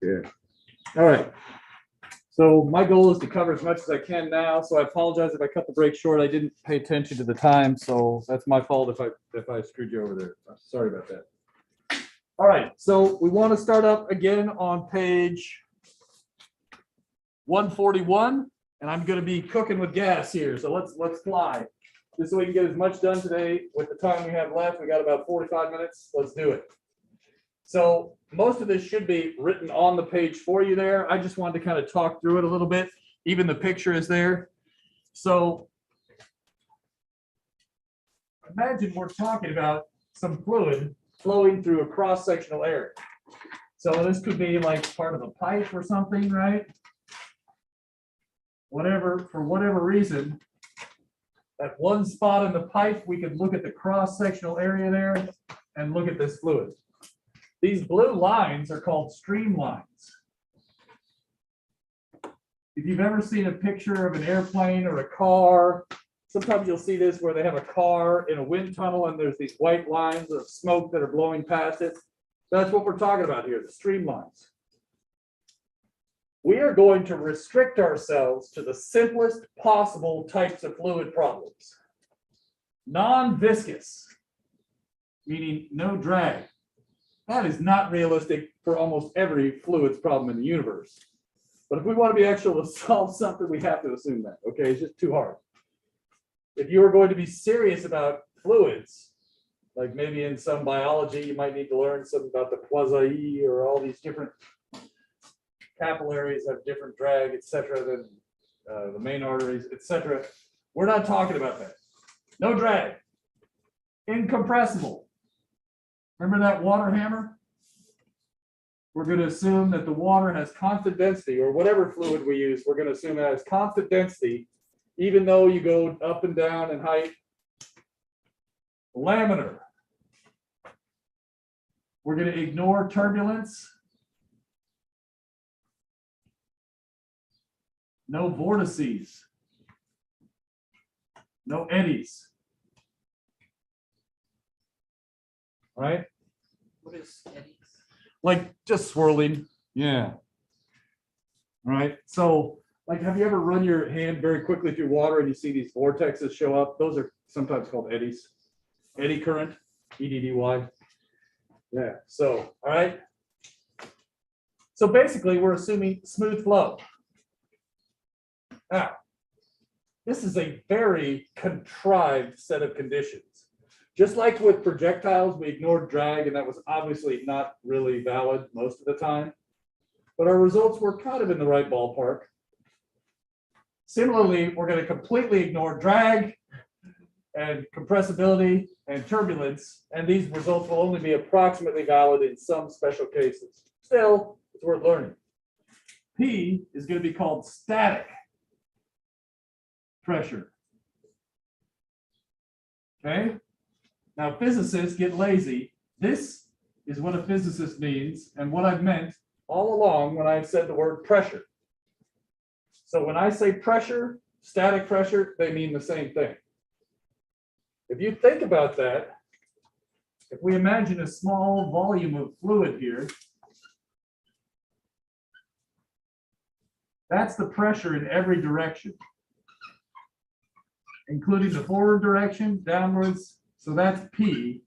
Yeah. All right. So my goal is to cover as much as I can now, so I apologize if I cut the break short. I didn't pay attention to the time, so that's my fault if I screwed you over there. Sorry about that. All right, so we want to start up again on page 141, and I'm going to be cooking with gas here, so let's fly. Just so we can get as much done today with the time we have left. We got about 45 minutes. Let's do it. So most of this should be written on the page for you there. I just wanted to kind of talk through it a little bit. Even the picture is there. So imagine we're talking about some fluid flowing through a cross-sectional area. So this could be like part of a pipe or something, right? Whatever, for whatever reason, at one spot in the pipe, we could look at the cross-sectional area there and look at this fluid. These blue lines are called streamlines. If you've ever seen a picture of an airplane or a car, sometimes you'll see this where they have a car in a wind tunnel and there's these white lines of smoke that are blowing past it. That's what we're talking about here, the streamlines. We are going to restrict ourselves to the simplest possible types of fluid problems. Non-viscous, meaning no drag. That is not realistic for almost every fluids problem in the universe. But if we want to be actual to solve something, we have to assume that, okay? It's just too hard. If you are going to be serious about fluids, like maybe in some biology, you might need to learn something about the quasi or all these different capillaries have different drag, etc., than the main arteries, etc. We're not talking about that. No drag. Incompressible. Remember that water hammer? We're going to assume that the water has constant density, or whatever fluid we use, we're going to assume it has constant density, even though you go up and down in height. Laminar. We're going to ignore turbulence. No vortices. No eddies. Right? What is eddies? Like just swirling. Yeah. All right. So, like, have you ever run your hand very quickly through water and you see these vortexes show up? Those are sometimes called eddies. Eddy current, EDDY. Yeah. So, all right. So basically, we're assuming smooth flow. Now, this is a very contrived set of conditions. Just like with projectiles, we ignored drag, and that was obviously not really valid most of the time. But our results were kind of in the right ballpark. Similarly, we're going to completely ignore drag and compressibility and turbulence, and these results will only be approximately valid in some special cases. Still, it's worth learning. P is going to be called static pressure. Okay? Now, physicists get lazy. This is what a physicist means and what I've meant all along when I've said the word pressure. So when I say pressure, static pressure, they mean the same thing. If you think about that, if we imagine a small volume of fluid here, that's the pressure in every direction, including the forward direction, downwards. So that's P.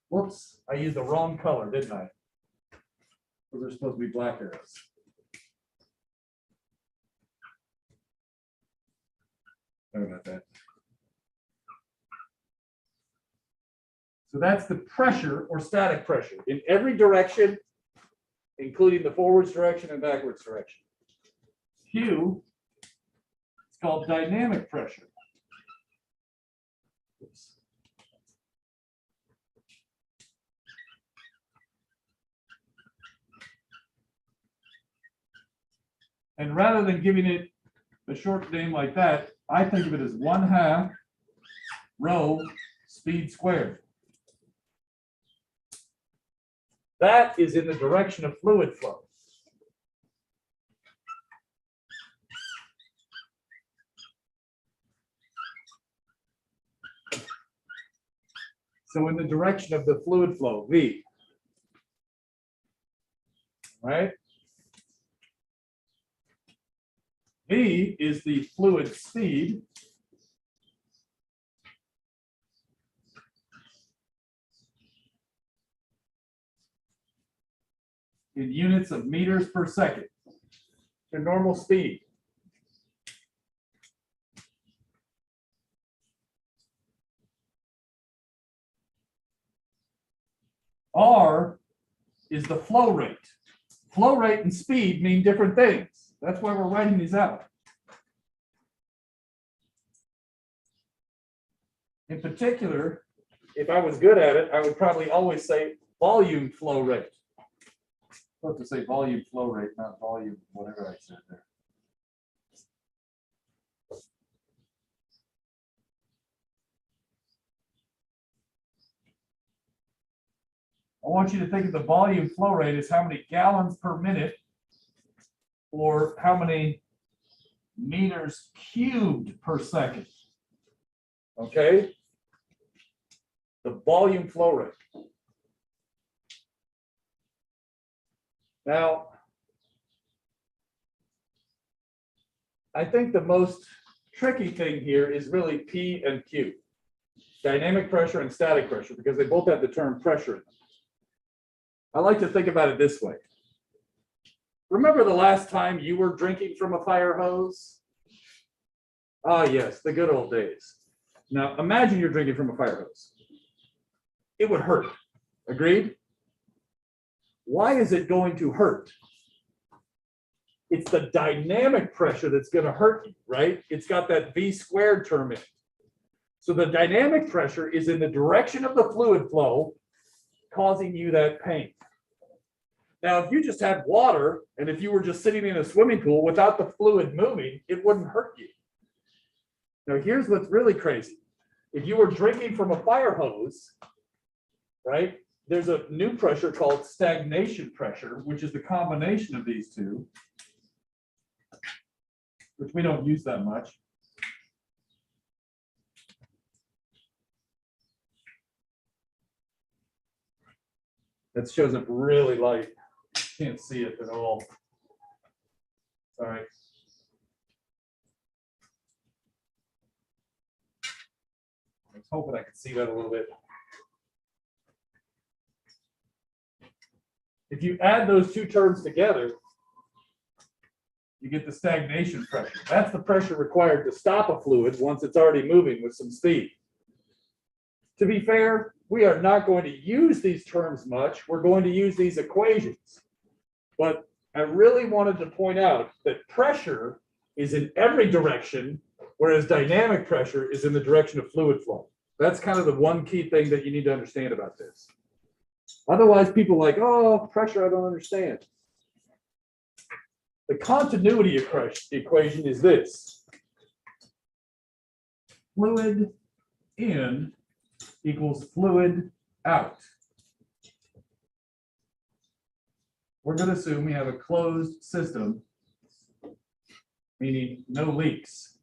Whoops, I used the wrong color, didn't I? Those are supposed to be black arrows. Sorry about that. So that's the pressure or static pressure in every direction, including the forwards direction and backwards direction. Q, it's called dynamic pressure. Oops. And rather than giving it a short name like that, I think of it as 1/2 rho speed squared. That is in the direction of fluid flow. So in the direction of the fluid flow, V. right? V is the fluid speed. In units of meters per second, the normal speed. R is the flow rate. Flow rate and speed mean different things. That's why we're writing these out. In particular, if I was good at it, I would probably always say volume flow rate. I have to say volume flow rate, not volume, whatever I said there. I want you to think of the volume flow rate as how many gallons per minute or how many meters cubed per second. Okay? The volume flow rate. Now, I think the most tricky thing here is really P and Q, dynamic pressure and static pressure, because they both have the term pressure in them. I like to think about it this way. Remember the last time you were drinking from a fire hose? Ah, yes, the good old days. Now, imagine you're drinking from a fire hose. It would hurt. Agreed? Why is it going to hurt? It's the dynamic pressure that's going to hurt you, right? It's got that V squared term in it. So the dynamic pressure is in the direction of the fluid flow, causing you that pain. Now, if you just had water, and if you were just sitting in a swimming pool without the fluid moving, it wouldn't hurt you. Now, here's what's really crazy. If you were drinking from a fire hose, right, there's a new pressure called stagnation pressure, which is the combination of these two, which we don't use that much. That shows up really light. Can't see it at all. All right. I was hoping I could see that a little bit. If you add those two terms together, you get the stagnation pressure. That's the pressure required to stop a fluid once it's already moving with some speed. To be fair, we are not going to use these terms much. We're going to use these equations. But I really wanted to point out that pressure is in every direction, whereas dynamic pressure is in the direction of fluid flow. That's kind of the one key thing that you need to understand about this. Otherwise, people are like, oh, pressure, I don't understand. The continuity equation is this. Fluid in equals fluid out. We're going to assume we have a closed system, meaning no leaks.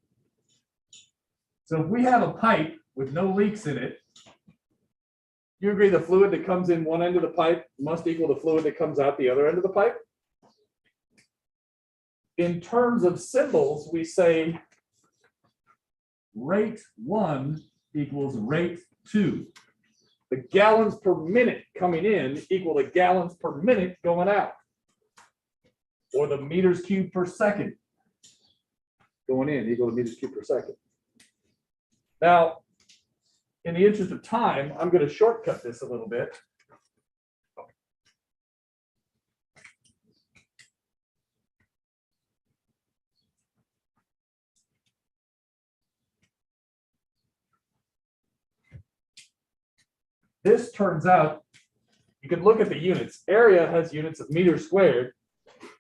So if we have a pipe with no leaks in it, you agree the fluid that comes in one end of the pipe must equal the fluid that comes out the other end of the pipe? In terms of symbols, we say rate 1 equals rate 2. The gallons per minute coming in equal the gallons per minute going out. Or the meters cubed per second going in equal to meters cubed per second. Now, in the interest of time, I'm going to shortcut this a little bit. This turns out, you can look at the units. Area has units of meters squared.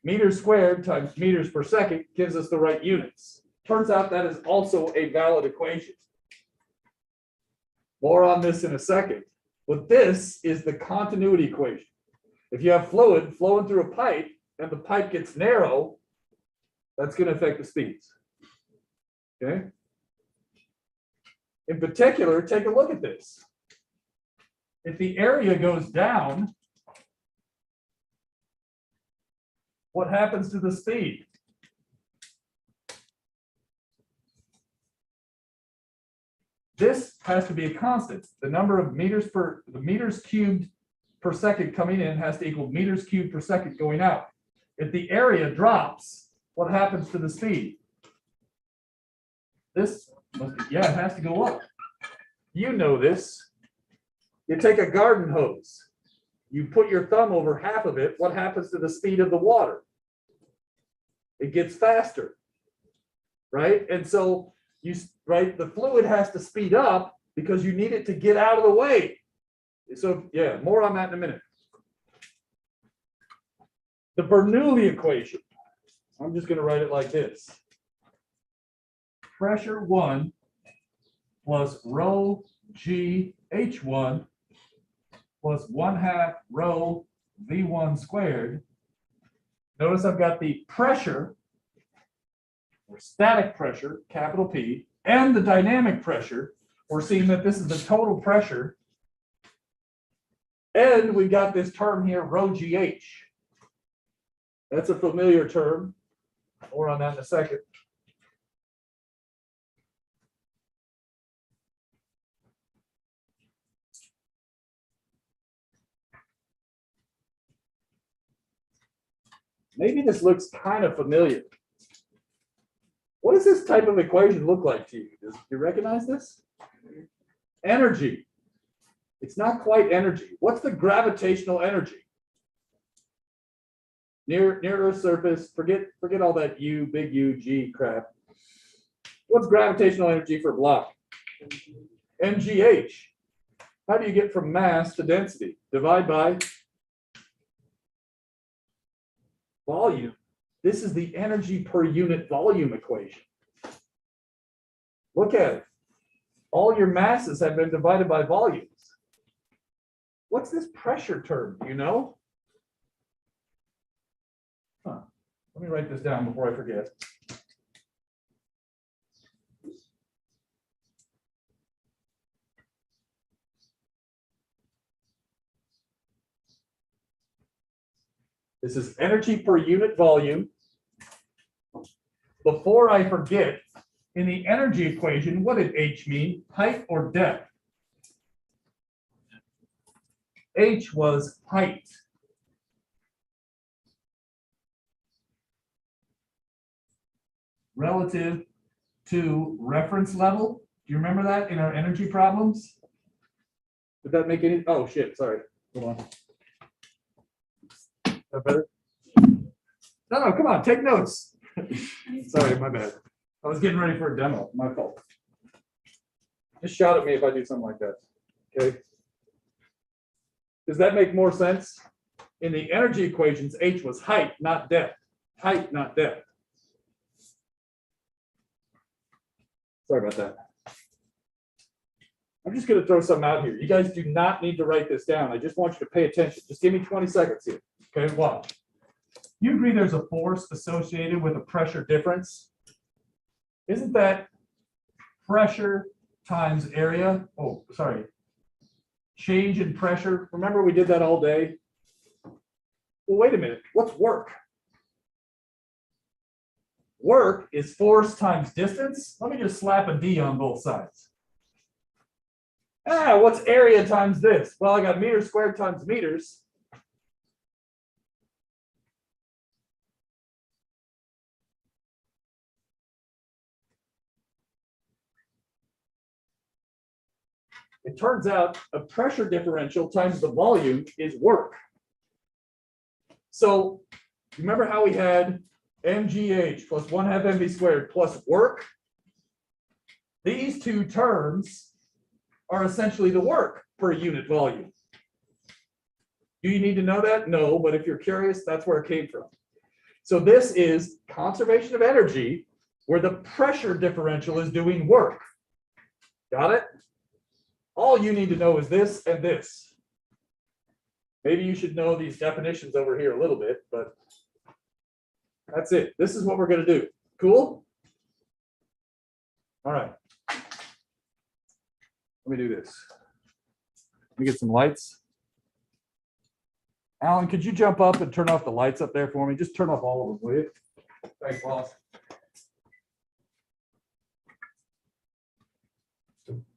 Meters squared times meters per second gives us the right units. Turns out that is also a valid equation. More on this in a second. But this is the continuity equation. If you have fluid flowing through a pipe and the pipe gets narrow, that's going to affect the speeds. Okay? In particular, take a look at this. If the area goes down, what happens to the speed? This has to be a constant. The number of the meters cubed per second coming in has to equal meters cubed per second going out. If the area drops, what happens to the speed? This must be, yeah, it has to go up. You know this. You take a garden hose, you put your thumb over half of it, what happens to the speed of the water? It gets faster, right? And so the fluid has to speed up because you need it to get out of the way. So yeah, more on that in a minute. The Bernoulli equation. I'm just going to write it like this. Pressure 1 plus rho g h1 plus 1/2 rho v1 squared. Notice I've got the pressure, or static pressure, capital P, and the dynamic pressure. We're seeing that this is the total pressure. And we've got this term here, rho gh. That's a familiar term. More on that in a second. Maybe this looks kind of familiar. What does this type of equation look like to you? Do you recognize this? Energy. It's not quite energy. What's the gravitational energy? Near Earth's surface, forget all that U, big U, G crap. What's gravitational energy for a block? mgh. How do you get from mass to density? Divide by volume. This is the energy per unit volume equation. Look at it. All your masses have been divided by volumes. What's this pressure term? Do you know? Huh. Let me write this down before I forget. This is energy per unit volume. Before I forget, in the energy equation, what did H mean? Height or depth? H was height. Relative to reference level. Do you remember that in our energy problems? Did that make any? Oh shit, sorry. Hold on. Is that better? No, come on, take notes. Sorry, my bad. I was getting ready for a demo. My fault. Just shout at me if I do something like that. Okay. Does that make more sense? In the energy equations, H was height, not depth. Height, not depth. Sorry about that. I'm just going to throw something out here. You guys do not need to write this down. I just want you to pay attention. Just give me 20 seconds here. Okay, watch. You agree there's a force associated with a pressure difference? Isn't that pressure times area? Oh, sorry. Change in pressure. Remember we did that all day? Well, wait a minute. What's work? Work is force times distance. Let me just slap a D on both sides. What's area times this? Well, I got meters squared times meters. It turns out a pressure differential times the volume is work. So remember how we had mgh plus 1/2 mv squared plus work? These two terms are essentially the work per unit volume. Do you need to know that? No, but if you're curious, that's where it came from. So this is conservation of energy where the pressure differential is doing work. Got it? All you need to know is this and this. Maybe you should know these definitions over here a little bit, but that's it. This is what we're going to do. Cool? All right. Let me do this. Let me get some lights. Alan, could you jump up and turn off the lights up there for me? Just turn off all of them, will you? Thanks, boss.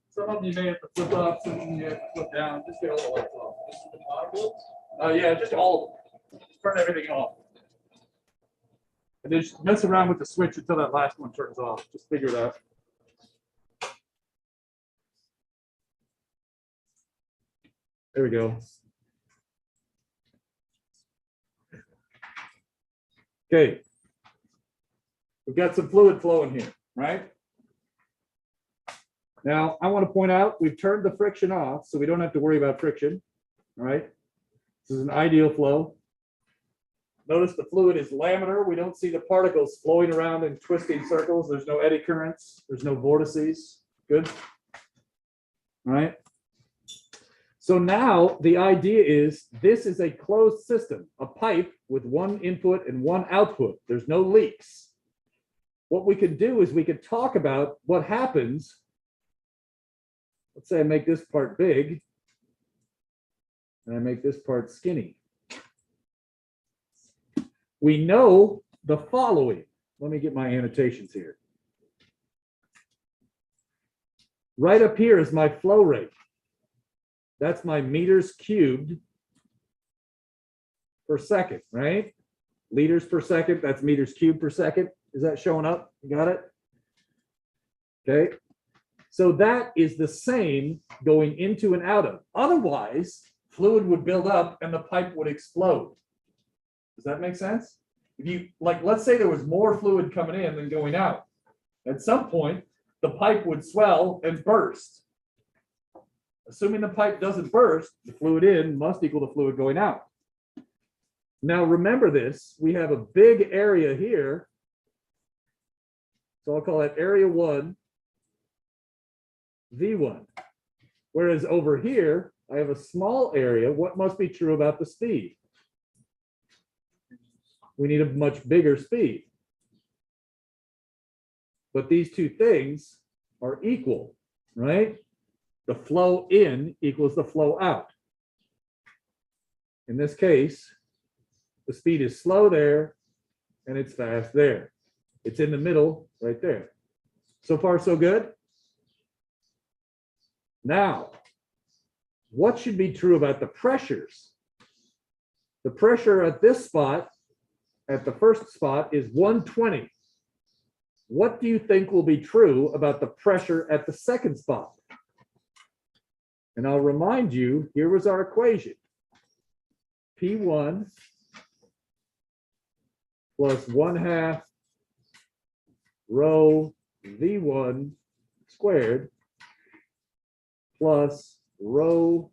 Some of you may have to flip up, some of you have to flip down. Just get all the lights off. Just the bottom ones? Yeah, just all of them. Just turn everything off. And then just mess around with the switch until that last one turns off. Just figure it out. There we go. Okay. We've got some fluid flowing here, right? Now, I want to point out we've turned the friction off, so we don't have to worry about friction. All right. This is an ideal flow. Notice the fluid is laminar. We don't see the particles flowing around in twisting circles. There's no eddy currents. There's no vortices. Good. All right. So now the idea is this is a closed system, a pipe with one input and one output. There's no leaks. What we could do is we could talk about what happens. Let's say I make this part big and I make this part skinny. We know the following. Let me get my annotations here. Right up here is my flow rate. That's my meters cubed per second, right? Liters per second, that's meters cubed per second. Is that showing up? You got it? Okay. So that is the same going into and out of. Otherwise, fluid would build up and the pipe would explode. Does that make sense? If you, like, let's say there was more fluid coming in than going out. At some point, the pipe would swell and burst. Assuming the pipe doesn't burst, the fluid in must equal the fluid going out. Now remember this, we have a big area here. So I'll call it area 1, V1. Whereas over here, I have a small area. What must be true about the speed? We need a much bigger speed. But these two things are equal, right? The flow in equals the flow out. In this case, the speed is slow there and it's fast there. It's in the middle right there. So far, so good? Now, what should be true about the pressures? The pressure at this spot, at the first spot, is 120. What do you think will be true about the pressure at the second spot? And I'll remind you, here was our equation. P1 plus 1/2 rho V1 squared plus rho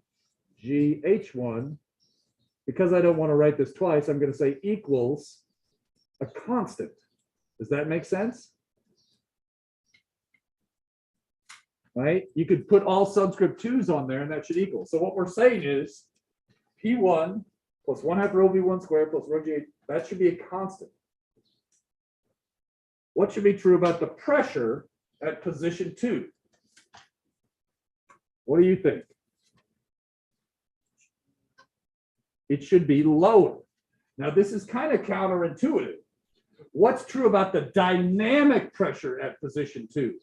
GH1. Because I don't want to write this twice, I'm going to say equals a constant. Does that make sense? Right? You could put all subscript 2's on there and that should equal. So what we're saying is P1 plus 1/2 rho V1 squared plus rho G, that should be a constant. What should be true about the pressure at position 2? What do you think? It should be lower. Now this is kind of counterintuitive. What's true about the dynamic pressure at position 2?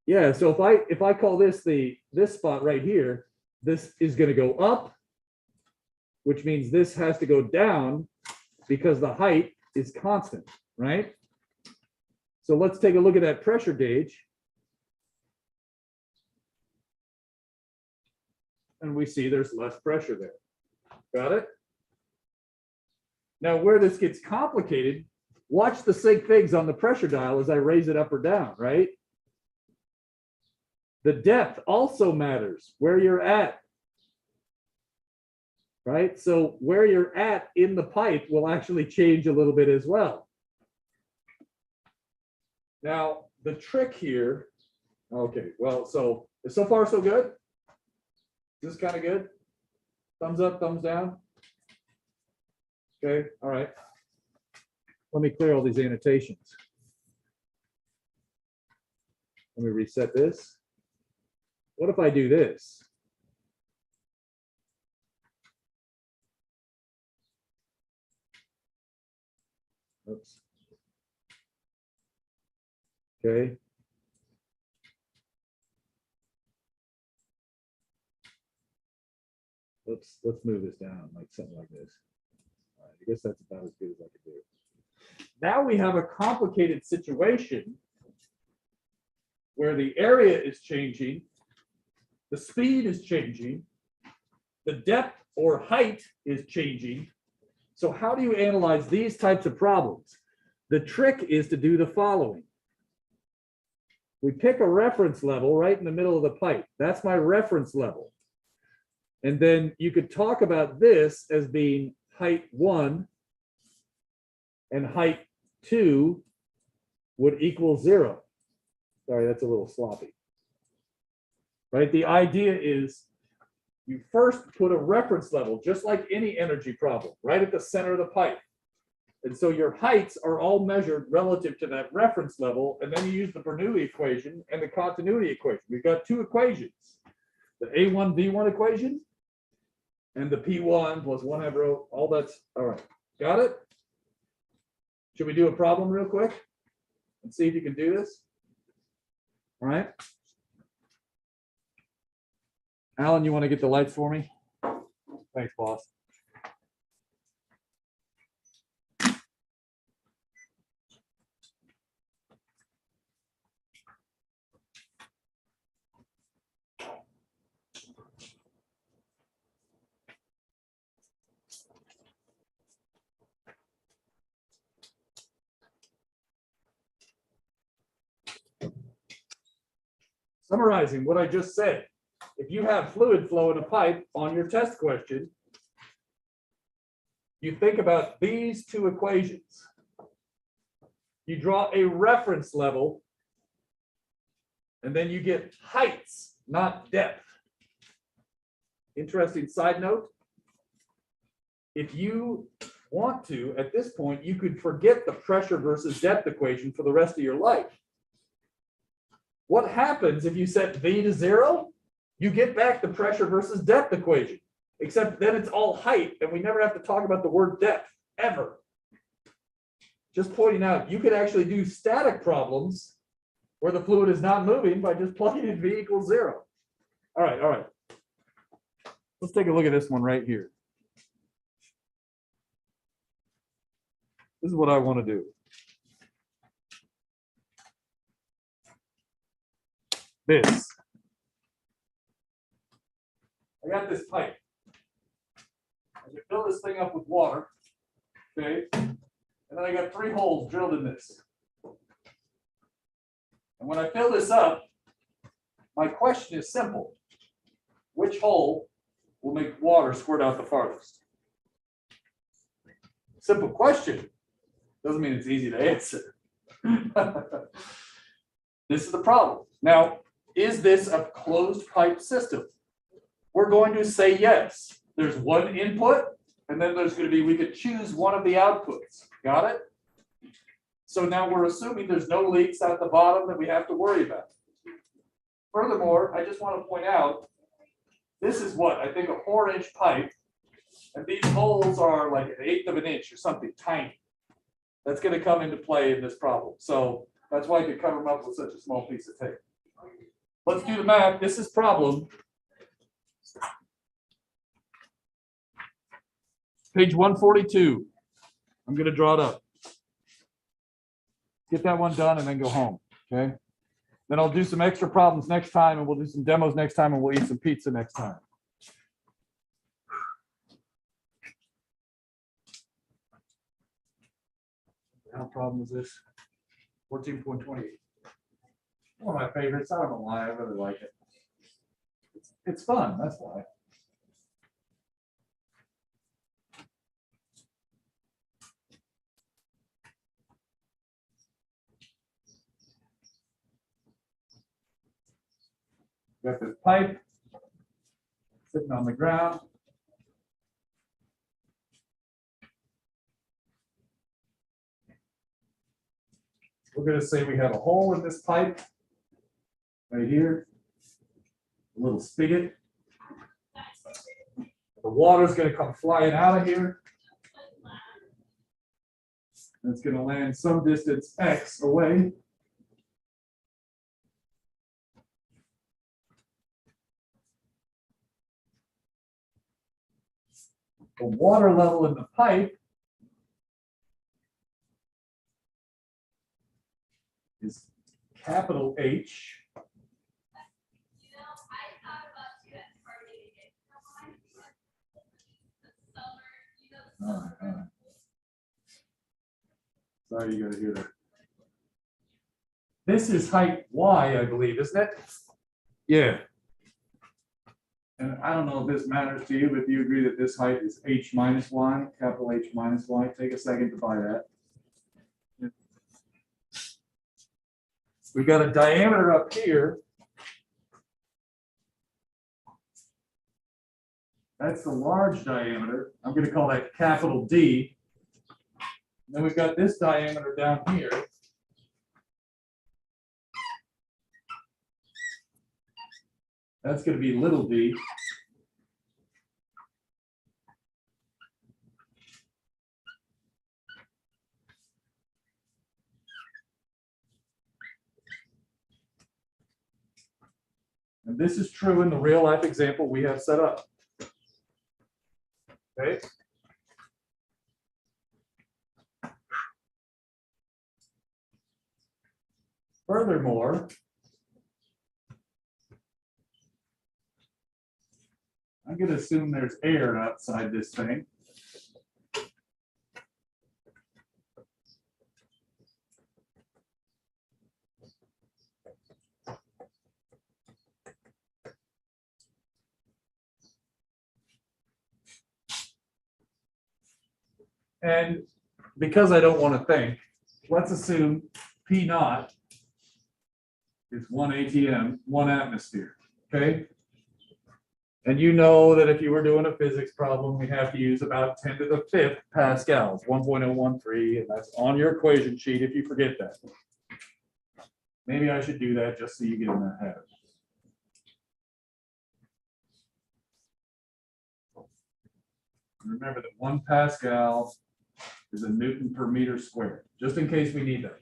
Yeah, so if I call this this spot right here, this is going to go up, which means this has to go down because the height is constant, right? So let's take a look at that pressure gauge. And we see there's less pressure there. Got it? Now where this gets complicated, watch the sig figs on the pressure dial as I raise it up or down, right? The depth also matters, where you're at, right? So where you're at in the pipe will actually change a little bit as well. Now, the trick here, okay, well, so far so good? Is this kind of good? Thumbs up, thumbs down? Okay, all right. Let me clear all these annotations. Let me reset this. What if I do this? Oops. Okay. Let's move this down like something like this. All right, I guess that's about as good as I can do. Now we have a complicated situation where the area is changing, the speed is changing, the depth or height is changing. So how do you analyze these types of problems? The trick is to do the following. We pick a reference level right in the middle of the pipe. That's my reference level. And then you could talk about this as being height 1 and height 2 would equal 0. Sorry, that's a little sloppy. Right? The idea is you first put a reference level, just like any energy problem, right at the center of the pipe. And so your heights are all measured relative to that reference level. And then you use the Bernoulli equation and the continuity equation. We've got two equations, the A1 V1 equation and the P1 plus 1 half rho, all that's, all right. Got it? Should we do a problem real quick and see if you can do this? All right. Alan, you want to get the lights for me? Thanks, boss. Summarizing what I just said, if you have fluid flow in a pipe on your test question, you think about these two equations. You draw a reference level, and then you get heights, not depth. Interesting side note. If you want to, at this point, you could forget the pressure versus depth equation for the rest of your life. What happens if you set V to 0? You get back the pressure versus depth equation, except then it's all height, and we never have to talk about the word depth, ever. Just pointing out, you could actually do static problems where the fluid is not moving by just plugging in V equals 0. All right, all right. Let's take a look at this one right here. This is what I want to do. This. I got this pipe. I can fill this thing up with water, okay? And then I got 3 holes drilled in this. And when I fill this up, my question is simple. Which hole will make water squirt out the farthest? Simple question. Doesn't mean it's easy to answer. This is the problem. Now, is this a closed pipe system? We're going to say yes. There's one input, and then there's going to be, we could choose one of the outputs. Got it? So now we're assuming there's no leaks at the bottom that we have to worry about. Furthermore, I just want to point out, this is what, I think a 4-inch pipe, and these holes are like 1/8 of an inch or something tiny. That's going to come into play in this problem. So that's why I could cover them up with such a small piece of tape. Let's do the math. This is problem. Page 142. I'm going to draw it up. Get that one done and then go home. Okay. Then I'll do some extra problems next time, and we'll do some demos next time, and we'll eat some pizza next time. How problem is this? 14.28. One of my favorites. I don't know why. I really like it. It's fun. That's why. Got this pipe sitting on the ground. We're going to say we have a hole in this pipe right here, a little spigot. The water is going to come flying out of here. It's going to land some distance x away. The water level in the pipe is capital H. All right. Sorry, you gotta hear that. This is height Y, I believe, isn't it? Yeah. And I don't know if this matters to you, but if you agree that this height is H minus Y, capital H minus Y, take a second to buy that. We've got a diameter up here. That's the large diameter. I'm going to call that capital D. And then we've got this diameter down here. That's going to be little d. And this is true in the real life example we have set up. Okay. Furthermore, I'm going to assume there's air outside this thing. And because I don't want to think, let's assume P naught is 1 ATM, 1 atmosphere, okay? And you know that if you were doing a physics problem, we have to use about 10 to the 5th pascals, 1.013, and that's on your equation sheet if you forget that. Maybe I should do that just so you get in that habit. Remember that 1 Pascal is a Newton per meter squared, just in case we need that.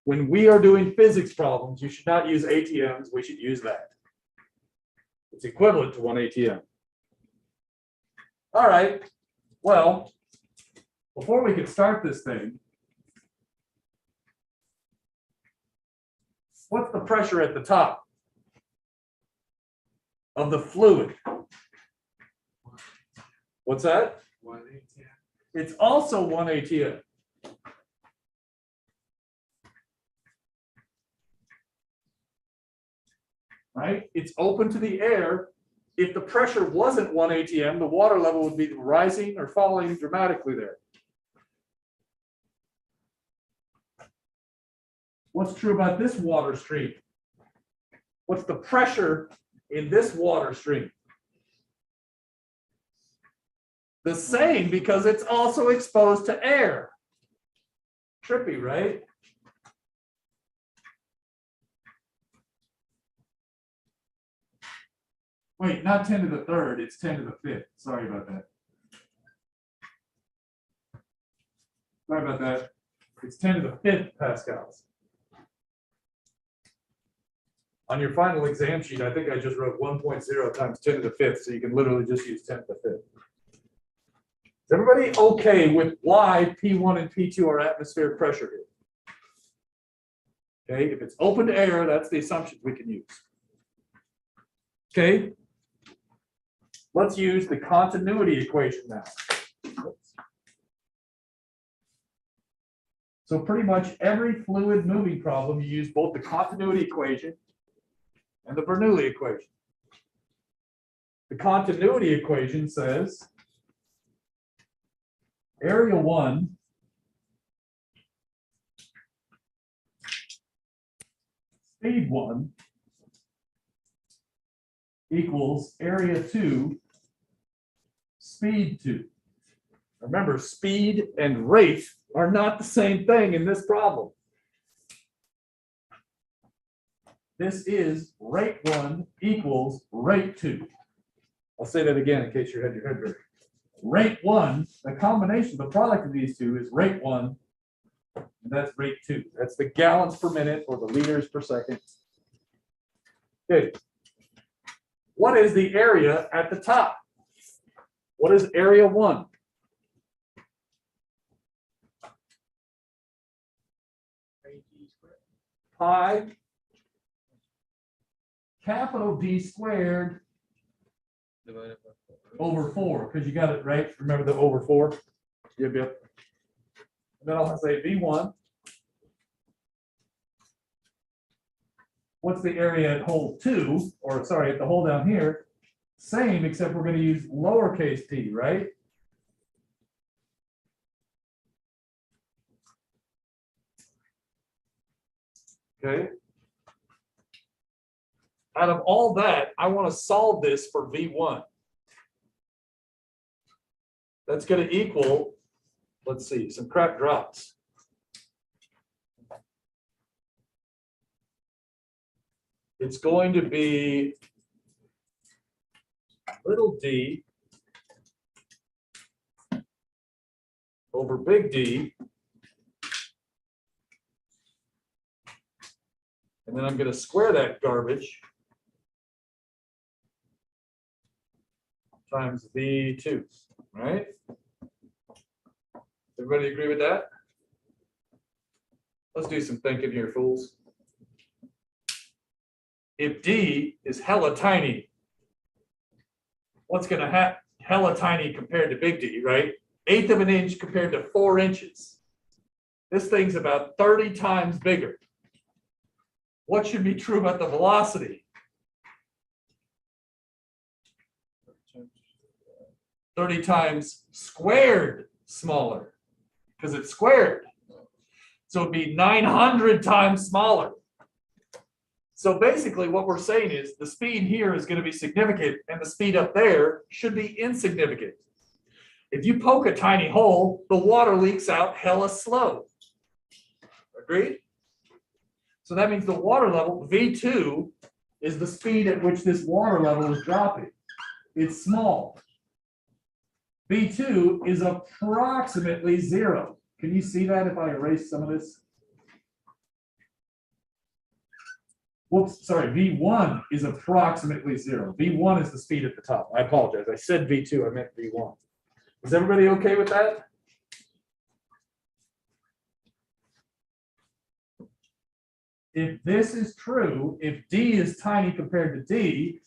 When we are doing physics problems, you should not use ATMs, we should use that. It's equivalent to 1 ATM. All right, well, before we can start this thing, what's the pressure at the top of the fluid? What's that? 1 ATM. It's also 1 ATM. Right? It's open to the air. If the pressure wasn't 1 ATM, the water level would be rising or falling dramatically there. What's true about this water stream? What's the pressure in this water stream? The same, because it's also exposed to air. Trippy, right? Wait, not 10 to the 3rd, it's 10 to the 5th. Sorry about that. Sorry about that. It's 10 to the 5th pascals. On your final exam sheet, I think I just wrote 1.0 times 10 to the 5th, so you can literally just use 10 to the 5th. Is everybody okay with why P1 and P2 are atmospheric pressure here? Okay, if it's open to air, that's the assumptions we can use. Okay, let's use the continuity equation now. So pretty much every fluid moving problem, you use both the continuity equation and the Bernoulli equation. The continuity equation says area 1 speed 1 equals area 2 speed 2. Remember, speed and rate are not the same thing in this problem. This is rate 1 equals rate 2. I'll say that again in case you had your head ready. Rate 1, the combination, the product of these two is rate 1 And that's rate 2. That's the gallons per minute or the liters per second. Okay. What is the area at the top? What is area 1? Pi capital D squared over 4, because you got it right. Remember the over 4? Yep, yep. And then I'll say V1. What's the area at hole 2? Or sorry, at the hole down here? Same, except we're going to use lowercase t, right? Okay. Out of all that, I want to solve this for V1. That's going to equal, let's see, some crap drops. It's going to be little d over big D. And then I'm going to square that garbage times V2, right? Everybody agree with that? Let's do some thinking here, fools. If D is hella tiny, what's going to happen? Hella tiny compared to big D, right? 1/8 of an inch compared to 4 inches. This thing's about 30 times bigger. What should be true about the velocity? 30 times squared smaller, because it's squared. So it'd be 900 times smaller. So basically what we're saying is the speed here is going to be significant and the speed up there should be insignificant. If you poke a tiny hole, the water leaks out hella slow. Agreed? So that means the water level, V2, is the speed at which this water level is dropping. It's small. V2 is approximately 0. Can you see that if I erase some of this? Whoops, sorry, V1 is approximately 0. V1 is the speed at the top. I apologize. I said V2, I meant V1. Is everybody okay with that? If this is true, if D is tiny compared to D,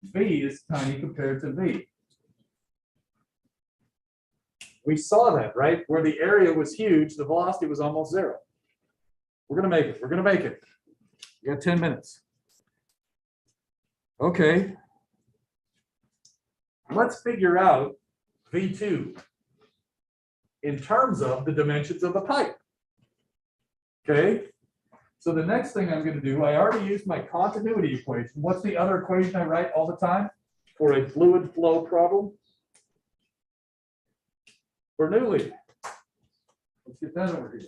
V is tiny compared to V. We saw that, right? Where the area was huge, the velocity was almost 0. We're going to make it. We're going to make it. You got 10 minutes. Okay. Let's figure out V2 in terms of the dimensions of the pipe. Okay. So the next thing I'm going to do, I already used my continuity equation. What's the other equation I write all the time for a fluid flow problem? Bernoulli. Let's get that over here.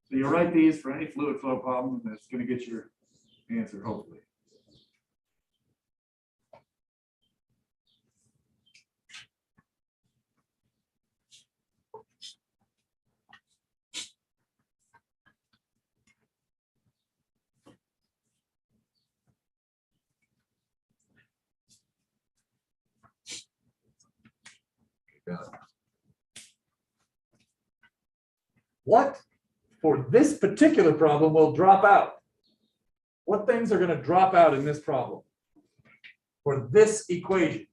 So you write these for any fluid flow problem, and it's going to get your answer, hopefully. What for this particular problem will drop out? What things are going to drop out in this problem for this equation?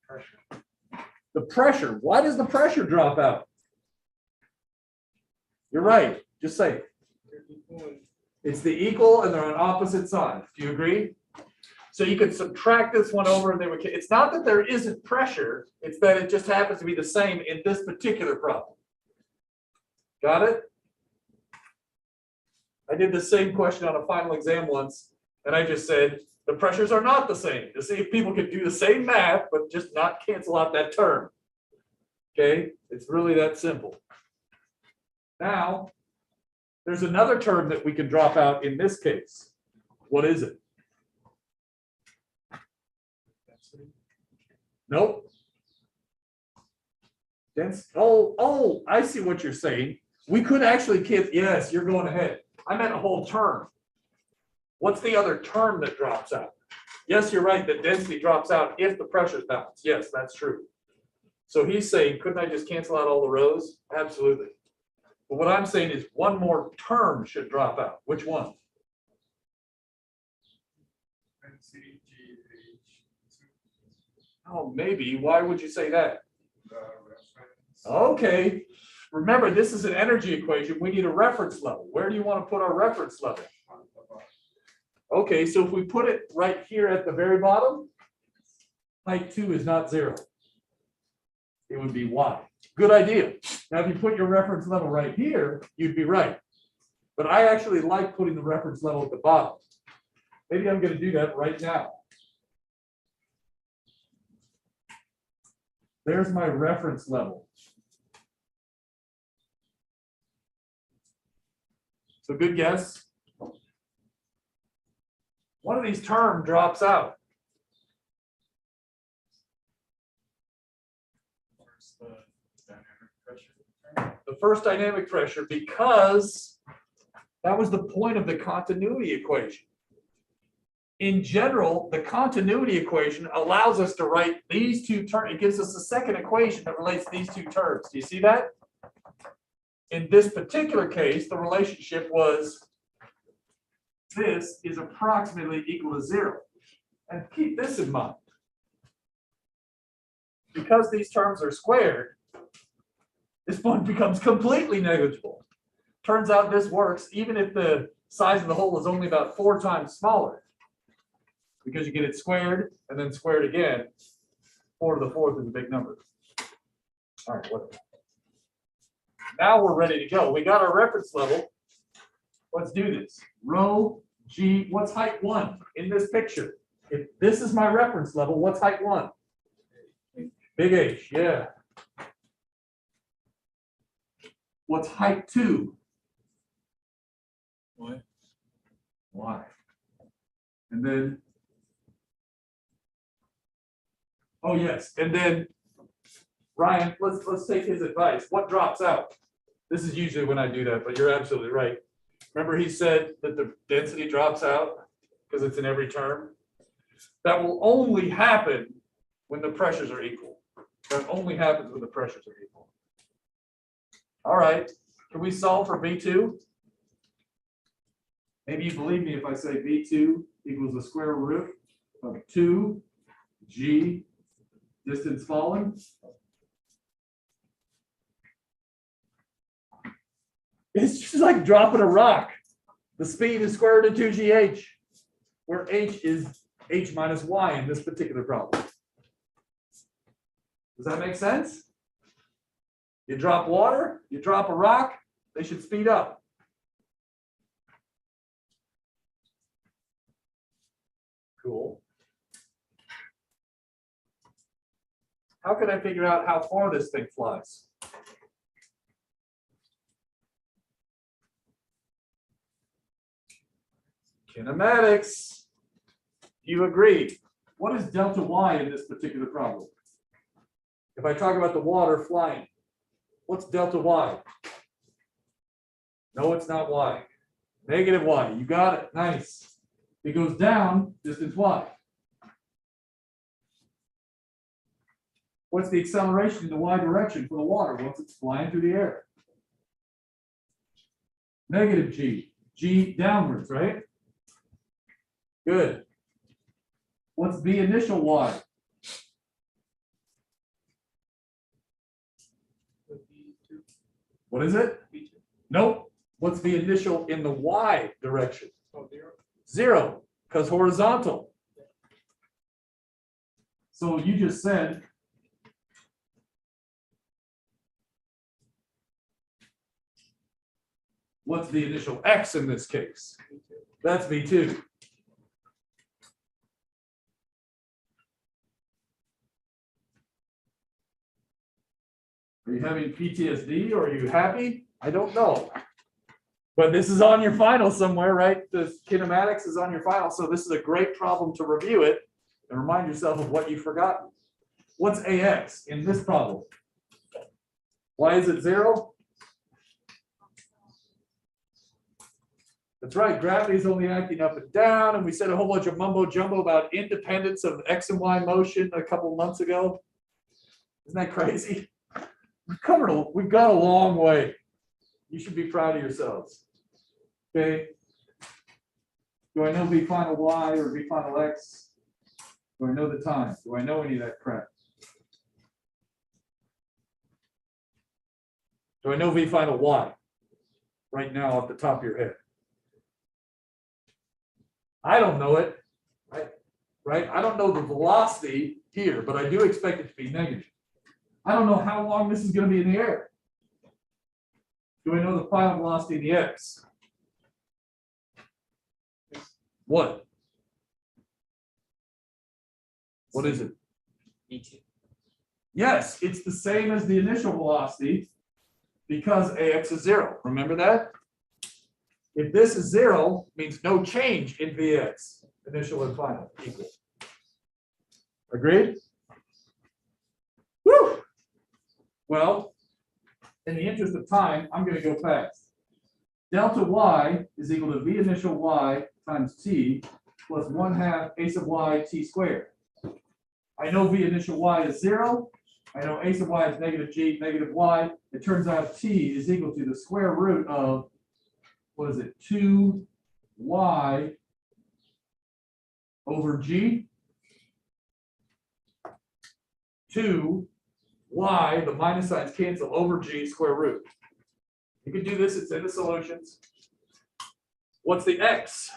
Pressure. The pressure. Why does the pressure drop out? You're right. Just say it. It's the equal and they're on opposite sides. Do you agree? So you could subtract this one over and they would, it's not that there isn't pressure, it's that it just happens to be the same in this particular problem. Got it? I did the same question on a final exam once, and I just said, the pressures are not the same, to see if people could do the same math, but just not cancel out that term. Okay, it's really that simple. Now, There's another term that we can drop out in this case. What is it? Nope. Oh, I see what you're saying. We could actually, kids, yes, you're going ahead. I meant a whole term. What's the other term that drops out? Yes, you're right, the density drops out if the pressure's balanced. Yes, that's true. So he's saying, couldn't I just cancel out all the rows? Absolutely. But what I'm saying is one more term should drop out. Which one? Oh, maybe. Why would you say that? Okay. Remember, this is an energy equation. We need a reference level. Where do you want to put our reference level? Okay, so if we put it right here at the very bottom, height 2 is not 0. It would be y. Good idea. Now, if you put your reference level right here, you'd be right. But I actually like putting the reference level at the bottom. Maybe I'm going to do that right now. There's my reference level. So good guess. One of these terms drops out. The first dynamic pressure, because that was the point of the continuity equation. In general, the continuity equation allows us to write these two terms. It gives us a second equation that relates these two terms. Do you see that? In this particular case, the relationship was this is approximately equal to 0. And keep this in mind. Because these terms are squared, this one becomes completely negligible. Turns out this works even if the size of the hole is only about 4 times smaller. Because you get it squared and then squared again. 4 to the 4th is a big number. All right, whatever. Now we're ready to go. We got our reference level. Let's do this. Rho G, what's height 1 in this picture? If this is my reference level, what's height 1? Big H, yeah. What's height 2? What? Y. And then, oh yes, and then Ryan, let's take his advice. What drops out? This is usually when I do that, but you're absolutely right. Remember he said that the density drops out because it's in every term? That will only happen when the pressures are equal. That only happens when the pressures are equal. All right, can we solve for V2? Maybe you believe me if I say V2 equals the square root of 2G distance fallen. It's just like dropping a rock. The speed is square root of 2gh, where h is h minus y in this particular problem. Does that make sense? You drop water, you drop a rock, they should speed up. Cool. How can I figure out how far this thing flies? Kinematics. Do you agree? What is delta y in this particular problem? If I talk about the water flying, what's delta y? No, it's not y. Negative y. You got it. Nice. It goes down, distance y. What's the acceleration in the y direction for the water once it's flying through the air? Negative g. G downwards, right? Good. What's the initial y? What is it? Nope. What's the initial in the y direction? 0, because horizontal. So you just said what's the initial x in this case? That's V2. Are you having PTSD or are you happy? I don't know. But this is on your final somewhere, right? The kinematics is on your final, so this is a great problem to review it and remind yourself of what you've forgotten. What's AX in this problem? Why is it 0? That's right, gravity is only acting up and down, and we said a whole bunch of mumbo jumbo about independence of X and Y motion a couple months ago. Isn't that crazy? We've got a long way. You should be proud of yourselves. Okay. Do I know V final Y or V final X? Do I know the time? Do I know any of that crap? Do I know V final Y right now off the top of your head? I don't know it, right? I don't know the velocity here, but I do expect it to be negative. I don't know how long this is going to be in the air. Do I know the final velocity in the X? What? What is it? V2. Yes, it's the same as the initial velocity because AX is 0. Remember that? If this is 0, means no change in Vx, initial and final, equal. Agreed? Woo! Well, in the interest of time, I'm going to go fast. Delta y is equal to V initial y times t plus 1/2 a sub y t squared. I know V initial y is 0. I know a sub y is negative g, negative y. It turns out t is equal to the square root of, what is it, 2y over g. 2y, the minus signs cancel, over g square root. You can do this, it's in the solutions. What's the x?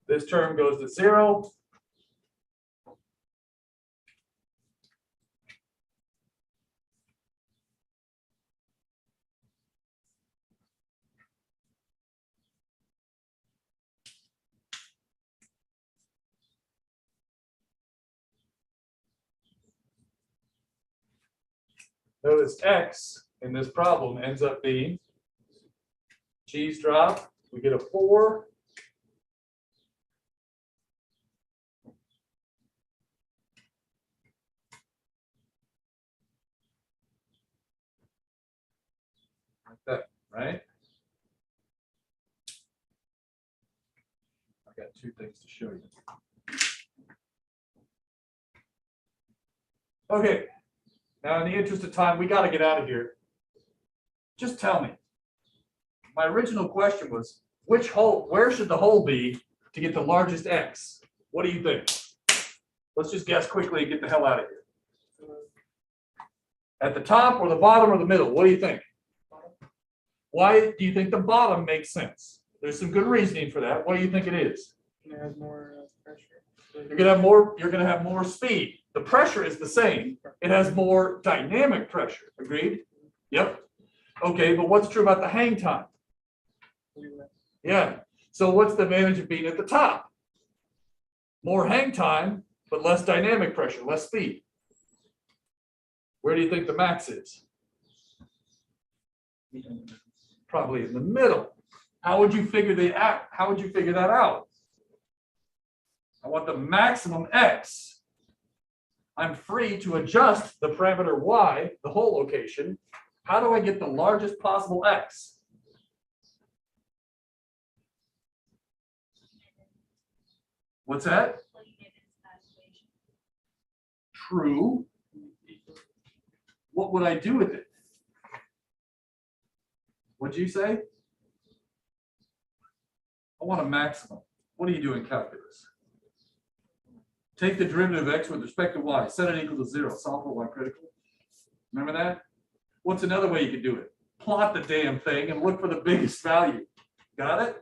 This term goes to 0. Notice x in this problem ends up being g's drop. We get a 4. Like that, right? I got 2 things to show you. Okay. Now, in the interest of time, we got to get out of here. Just tell me. My original question was, which hole, where should the hole be to get the largest x? What do you think? Let's just guess quickly and get the hell out of here. At the top or the bottom or the middle? What do you think? Why do you think the bottom makes sense? There's some good reasoning for that. What do you think it is? It has more pressure. You're gonna have more speed. The pressure is the same. It has more dynamic pressure. Agreed? Yep. Okay, but what's true about the hang time? Yeah. So what's the advantage of being at the top? More hang time, but less dynamic pressure, less speed. Where do you think the max is? Probably in the middle. How would you figure that out? I want the maximum x. I'm free to adjust the parameter y, the hole location. How do I get the largest possible x? What's that? True. What would I do with it? What'd you say? I want a maximum. What do you do in calculus? Take the derivative of x with respect to y, set it equal to 0, solve for y critical. Remember that? What's another way you can do it? Plot the damn thing and look for the biggest value. Got it?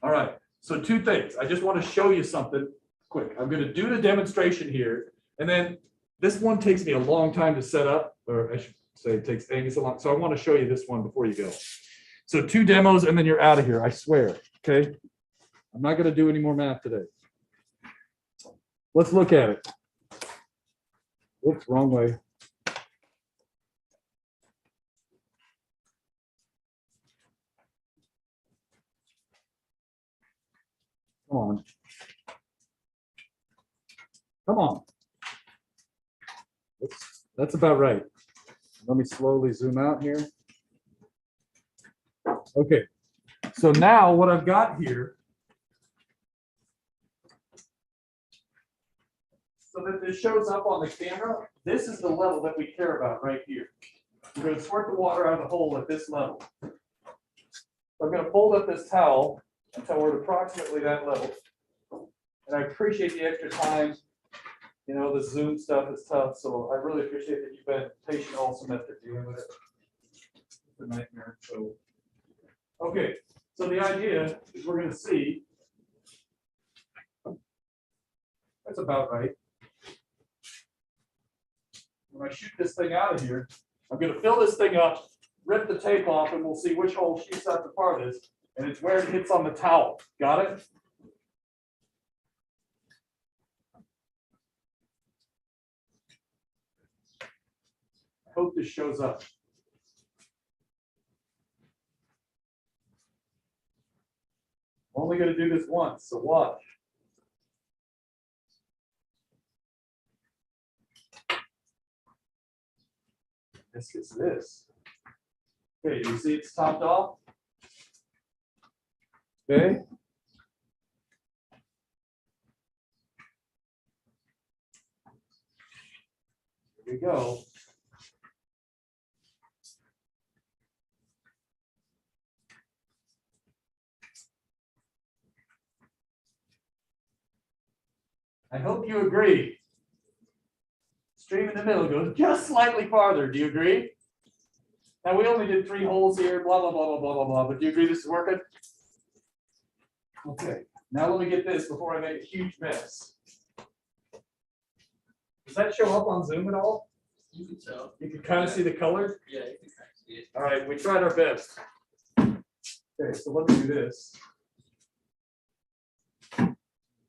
All right, so 2 things. I just want to show you something quick. I'm going to do the demonstration here, and then this one takes me a long time to set up, or I should say it takes Angus a long, so I want to show you this one before you go. So 2 demos, and then you're out of here, I swear, okay? I'm not going to do any more math today. Let's look at it. Whoops, wrong way. Come on. Come on. That's about right. Let me slowly zoom out here. Okay, so now what I've got here, so that this shows up on the camera, this is the level that we care about right here. We're going to squirt the water out of the hole at this level. I'm going to fold up this towel until we're at approximately that level. And I appreciate the extra time. You know, the Zoom stuff is tough, so I really appreciate that you've been patient all semester dealing with it. It's a nightmare. So, okay, so the idea is we're going to see. That's about right. When I shoot this thing out of here, I'm going to fill this thing up, rip the tape off, and we'll see which hole shoots out the farthest, and it's where it hits on the towel. Got it? I hope this shows up. I'm only going to do this once, so watch. This gets this. Okay, do you see it's topped off? Okay. Here we go. I hope you agree. Stream in the middle goes just slightly farther. Do you agree? Now we only did 3 holes here, blah, blah, blah, blah, blah, blah, blah. But do you agree this is working? Okay. Now let me get this before I make a huge mess. Does that show up on Zoom at all? You can tell. You can kind of see the colors? Yeah, you can kind of see it. All right, we tried our best. Okay, so let me do this.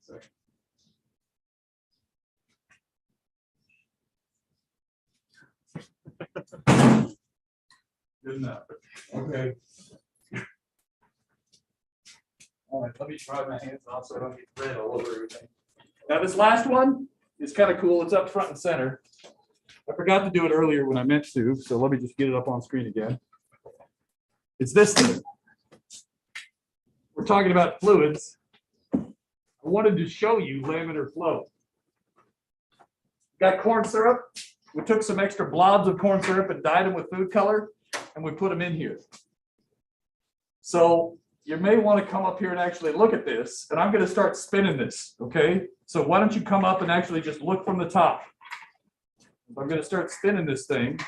Sorry. Good enough. Okay. All right, let me dry my hands off so I don't get red all over everything. Now this last one is kind of cool. It's up front and center. I forgot to do it earlier when I meant to, so let me just get it up on screen again. It's this thing. We're talking about fluids. I wanted to show you laminar flow. Got corn syrup. We took some extra blobs of corn syrup and dyed them with food color, and we put them in here. So you may want to come up here and actually look at this, and I'm going to start spinning this, okay? So why don't you come up and actually just look from the top. I'm going to start spinning this thing.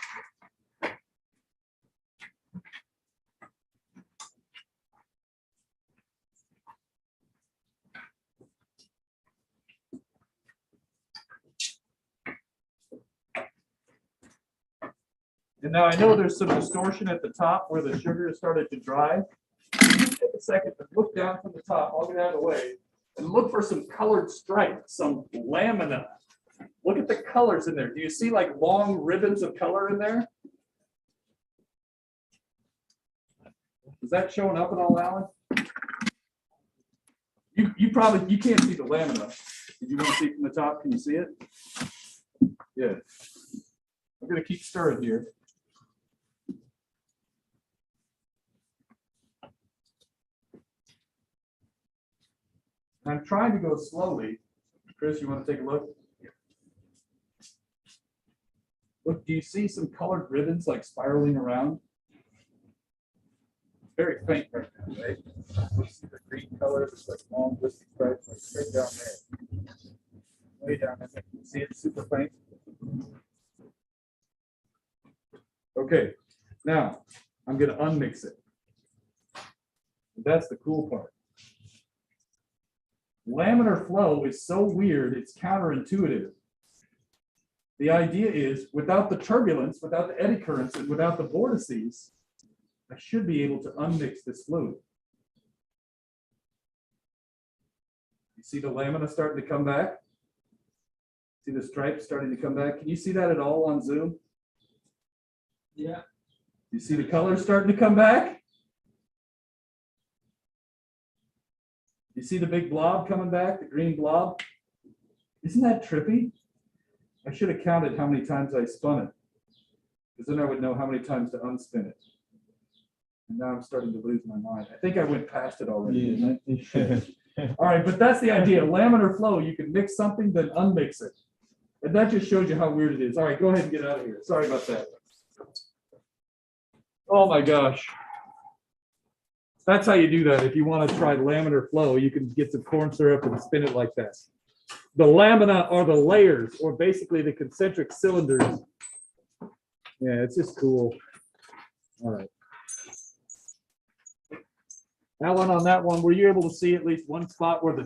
And now I know there's some distortion at the top where the sugar has started to dry. Take a second to look down from the top. I'll get out of the way and look for some colored stripes, some lamina. Look at the colors in there. Do you see like long ribbons of color in there? Is that showing up at all, Alan? You probably can't see the lamina. Did you want to see it from the top? Can you see it? Yeah. I'm going to keep stirring here. I'm trying to go slowly. Chris, you want to take a look? Look, do you see some colored ribbons like spiraling around? Very faint right now, right? You see the green colors, it's like long twisty stripes, like straight down there. Way down there. You see it super faint? Okay, now I'm going to unmix it. That's the cool part. Laminar flow is so weird, it's counterintuitive. The idea is without the turbulence, without the eddy currents, and without the vortices, I should be able to unmix this fluid. You see the lamina starting to come back? See the stripes starting to come back? Can you see that at all on Zoom? Yeah. You see the colors starting to come back? You see the big blob coming back, the green blob? Isn't that trippy? I should have counted how many times I spun it, because then I would know how many times to unspin it. And now I'm starting to lose my mind. I think I went past it already, didn't I? All right, but that's the idea. Laminar flow, you can mix something, then unmix it. And that just shows you how weird it is. All right, go ahead and get out of here. Sorry about that. Oh my gosh. That's how you do that. If you want to try laminar flow, you can get some corn syrup and spin it like that. The lamina are the layers, or basically the concentric cylinders. Yeah, it's just cool. All right. Alan, on that one, were you able to see at least one spot where the